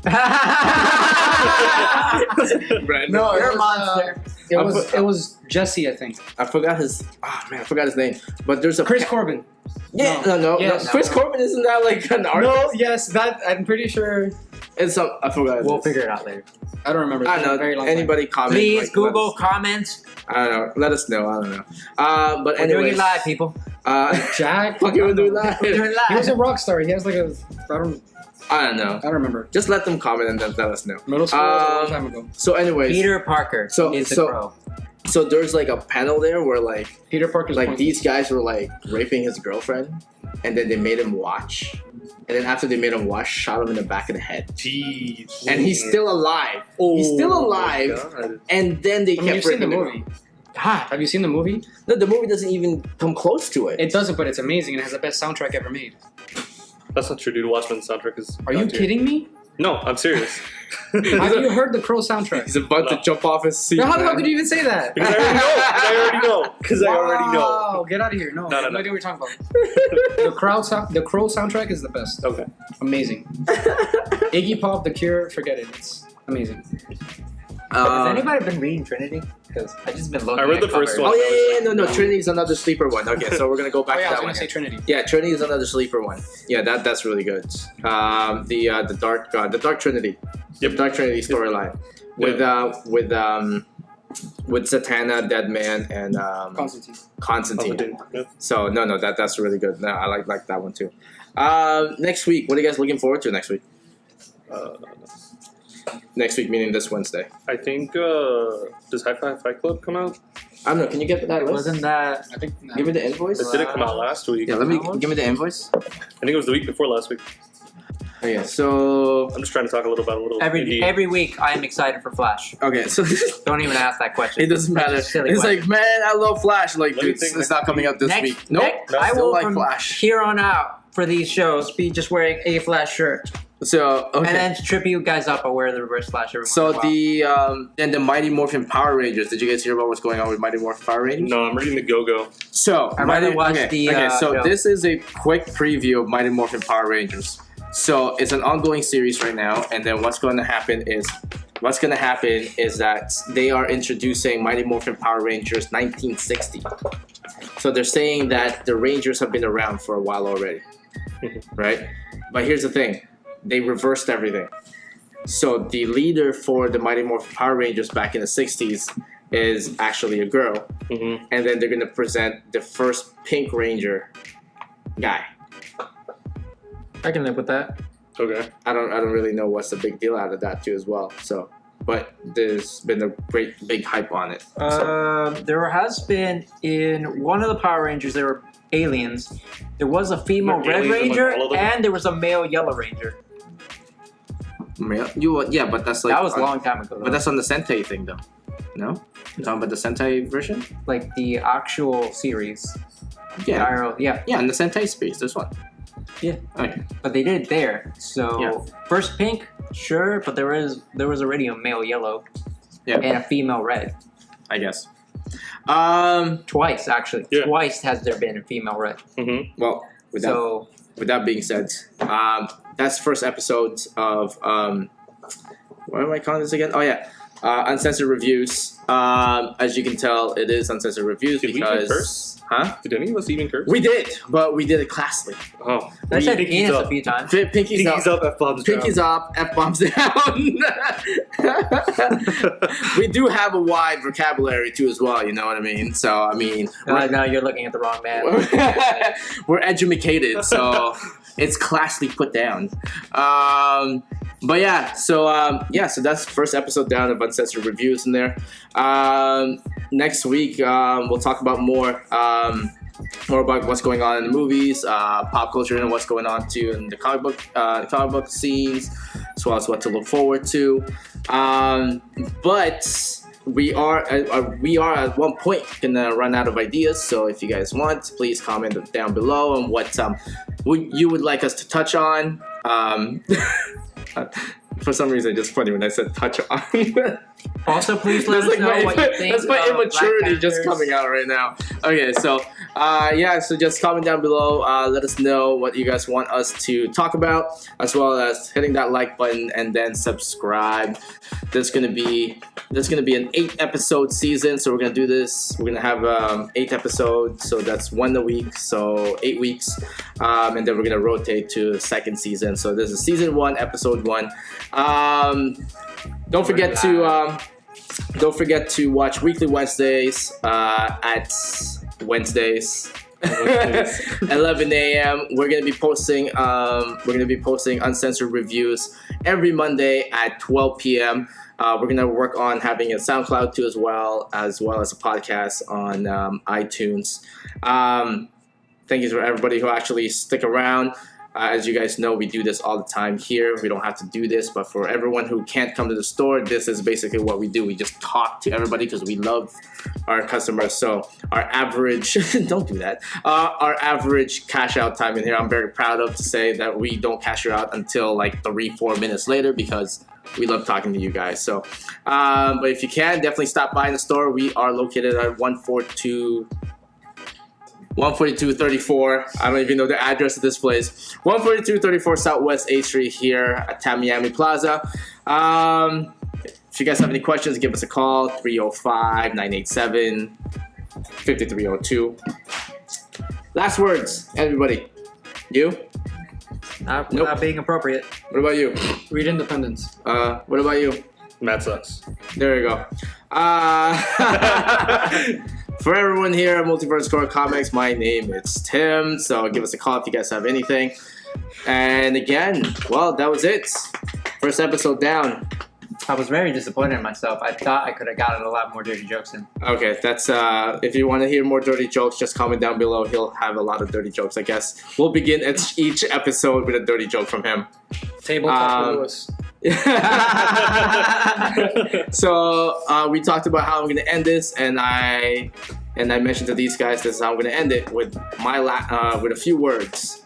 No, You're it a was, monster. It was Jesse, I think. I forgot his. Oh man, I forgot his name. But there's a Chris Corbin. Yeah, no. Yes. Chris Corbin, isn't that like an artist? No, yes, that I'm pretty sure. It's some. I forgot. his We'll name. figure it out later. I don't remember. I It's don't been a very know. long time. Anybody comment? Please like, Google, let us- comment. I don't know. Let us know. I don't know. But We're doing anyways, it live, people. Jack. Fuck it, we're doing live. We're doing it He was a live. rock star. He has like a. I don't know. I don't remember. Just let them comment and then let us know. Middle school was a long time ago. So, anyways, Peter Parker So- is the so- Crow. so there's like a panel there where like Peter Parker's like point. these guys were like raping his girlfriend, and then they made him watch, and then after they made him watch, shot him in the back of the head, Jeez. and he's still alive. He's still alive, God. and then they I mean, kept you've seen the raping him. movie. God. Have you seen the movie? No, the movie doesn't even come close to it. It doesn't, but it's amazing. It has the best soundtrack ever made. That's not true, dude. Watchman's soundtrack is. Are you top tier. kidding me? No, I'm serious. Have you heard the Crow soundtrack? He's about to No. jump off his seat. Now, how the hell man. could you even say that? Because I already know. Because I already know. Wow, get out of here. No, No, I no, have no no. idea what you're talking about. The Crow soundtrack is the best. Okay. Amazing. Iggy Pop, The Cure, forget it. It's amazing. Has anybody been reading Trinity? Because I just been looking. I read at the first covers. one. Oh yeah. No. Trinity's another sleeper one. Okay, so we're gonna go back Oh, yeah, to I was that going one. to say Trinity. Yeah, Trinity is another sleeper one. Yeah, that's really good. The Dark Trinity. Yep. The Dark Trinity storyline with Zatanna, Deadman, and Constantine. Constantine. Yeah. So no, that's really good. No, I like that one too. Next week, what are you guys looking forward to next week? Next week meaning this Wednesday. I think does Hi-Fi Fight Club come out? I don't know. Can you get that list? Wasn't that? I think. Give me the invoice. It didn't come out last week. Yeah, give me the invoice. I think it was the week before last week. Okay, so I'm just trying to talk a little about a little. indie. Every week I am excited for Flash. okay, so Don't even ask that question. it doesn't matter. It's a silly It's question. like, man, I love Flash. Like, Let me dude, think. it's not coming out this next, week. Nope. next, No, I still will like from Flash. here on out for these shows be just wearing a Flash shirt, So okay. and then to trip you guys up, I'll wear the reverse Flash every once in a So while. the Mighty Morphin Power Rangers. Did you guys hear about what's going on with Mighty Morphin Power Rangers? No, I'm reading the Go-Go. So I'd rather Mighty- watch okay, the, okay. So show. this is a quick preview of Mighty Morphin Power Rangers. So it's an ongoing series right now, and then what's going to happen is that they are introducing Mighty Morphin Power Rangers 1960. So they're saying that the Rangers have been around for a while already, right? But here's the thing: they reversed everything. So the leader for the Mighty Morphin Power Rangers back in the 60s is actually a girl. Mm-hmm. And then they're going to present the first Pink Ranger guy. I can live with that. Okay. I don't really know what's the big deal out of that too as well. So, but there's been a great big hype on it. So. There has been in one of the Power Rangers. There were aliens. There was a female Were Red aliens in, like, Ranger, all of them? and there was a male Yellow Ranger. Yeah, but that's like That was a long time ago. Though. But that's on the Sentai thing, though. No, you're talking about the Sentai version. Like the actual series. Yeah, IRL, yeah, yeah, in the Sentai space, there's one. Yeah. Okay. but they did it there. So Yeah. first Pink, sure, but there was already a male Yellow, Yeah. and a female Red. I guess. Twice actually. Yeah. Twice has there been a female Red. Mm-hmm. Well, with that, So with that being said, that's the first episode of what am I calling this again? Oh yeah, Uncensored Reviews. As you can tell, it is Uncensored Reviews Did we because even curse? Huh? Did any of us even curse? We did, but we did it classily. Oh. I said Pinkies penis up. a few times. Pinkies up. Pinkies up, F-bombs down. Pinkies up, F-bombs down. We do have a wide vocabulary too as well, you know what I mean? So, I mean... No, you're looking at the wrong man. we're educated, so it's classily put down. But yeah, so so that's the first episode down of Uncensored Reviews in there. Next week, we'll talk about more about what's going on in the movies, pop culture, and what's going on too in the comic book scenes, as well as what to look forward to. But we are at one point gonna run out of ideas. So if you guys want, please comment down below on what you would like us to touch on. For some reason, it's just funny when I said touch on. Also, please let us know what you think. That's my of immaturity Black just Panthers. coming out right now. Okay, so so just comment down below. Let us know what you guys want us to talk about, as well as hitting that like button and then subscribe. There's gonna be an 8-episode season, so we're gonna do this. We're gonna have 8 episodes, so that's 1 a week, so 8 weeks, and then we're gonna rotate to the second season. So this is season 1, episode 1. Don't forget to watch Weekly Wednesdays at Wednesdays. 11 a.m. We're gonna be posting Uncensored Reviews every Monday at 12 p.m. We're gonna work on having a SoundCloud too, as well as a podcast on iTunes. Thank you to everybody who actually stick around. As you guys know, we do this all the time here. We don't have to do this, but for everyone who can't come to the store, this is basically what we do. We just talk to everybody because we love our customers. So our average, don't do that. Our average cash out time in here, I'm very proud of to say that we don't cash you out until like 3-4 minutes later because we love talking to you guys. So, but if you can, definitely stop by the store. We are located at 14234. I don't even know the address of this place. 14234 Southwest 8th Street here at Tamiami Plaza. If you guys have any questions, give us a call. 305-987-5302. Last words, everybody. You? Not Nope. without being appropriate. What about you? Read Independence. What about you? Matt sucks. There you go. For everyone here at Multiverse Core Comics, my name is Tim. So give us a call if you guys have anything. And again, well, that was it. First episode down. I was very disappointed in myself. I thought I could have gotten a lot more dirty jokes in. Okay, that's if you want to hear more dirty jokes, just comment down below. He'll have a lot of dirty jokes, I guess. We'll begin each episode with a dirty joke from him. Tabletop Lewis. So we talked about how I'm gonna end this, and I mentioned to these guys this is how I'm gonna end it with with a few words.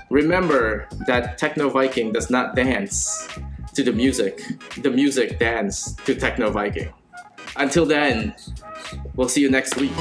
Remember that Techno Viking does not dance to the music. The music dance to Techno Viking. Until then, we'll see you next week.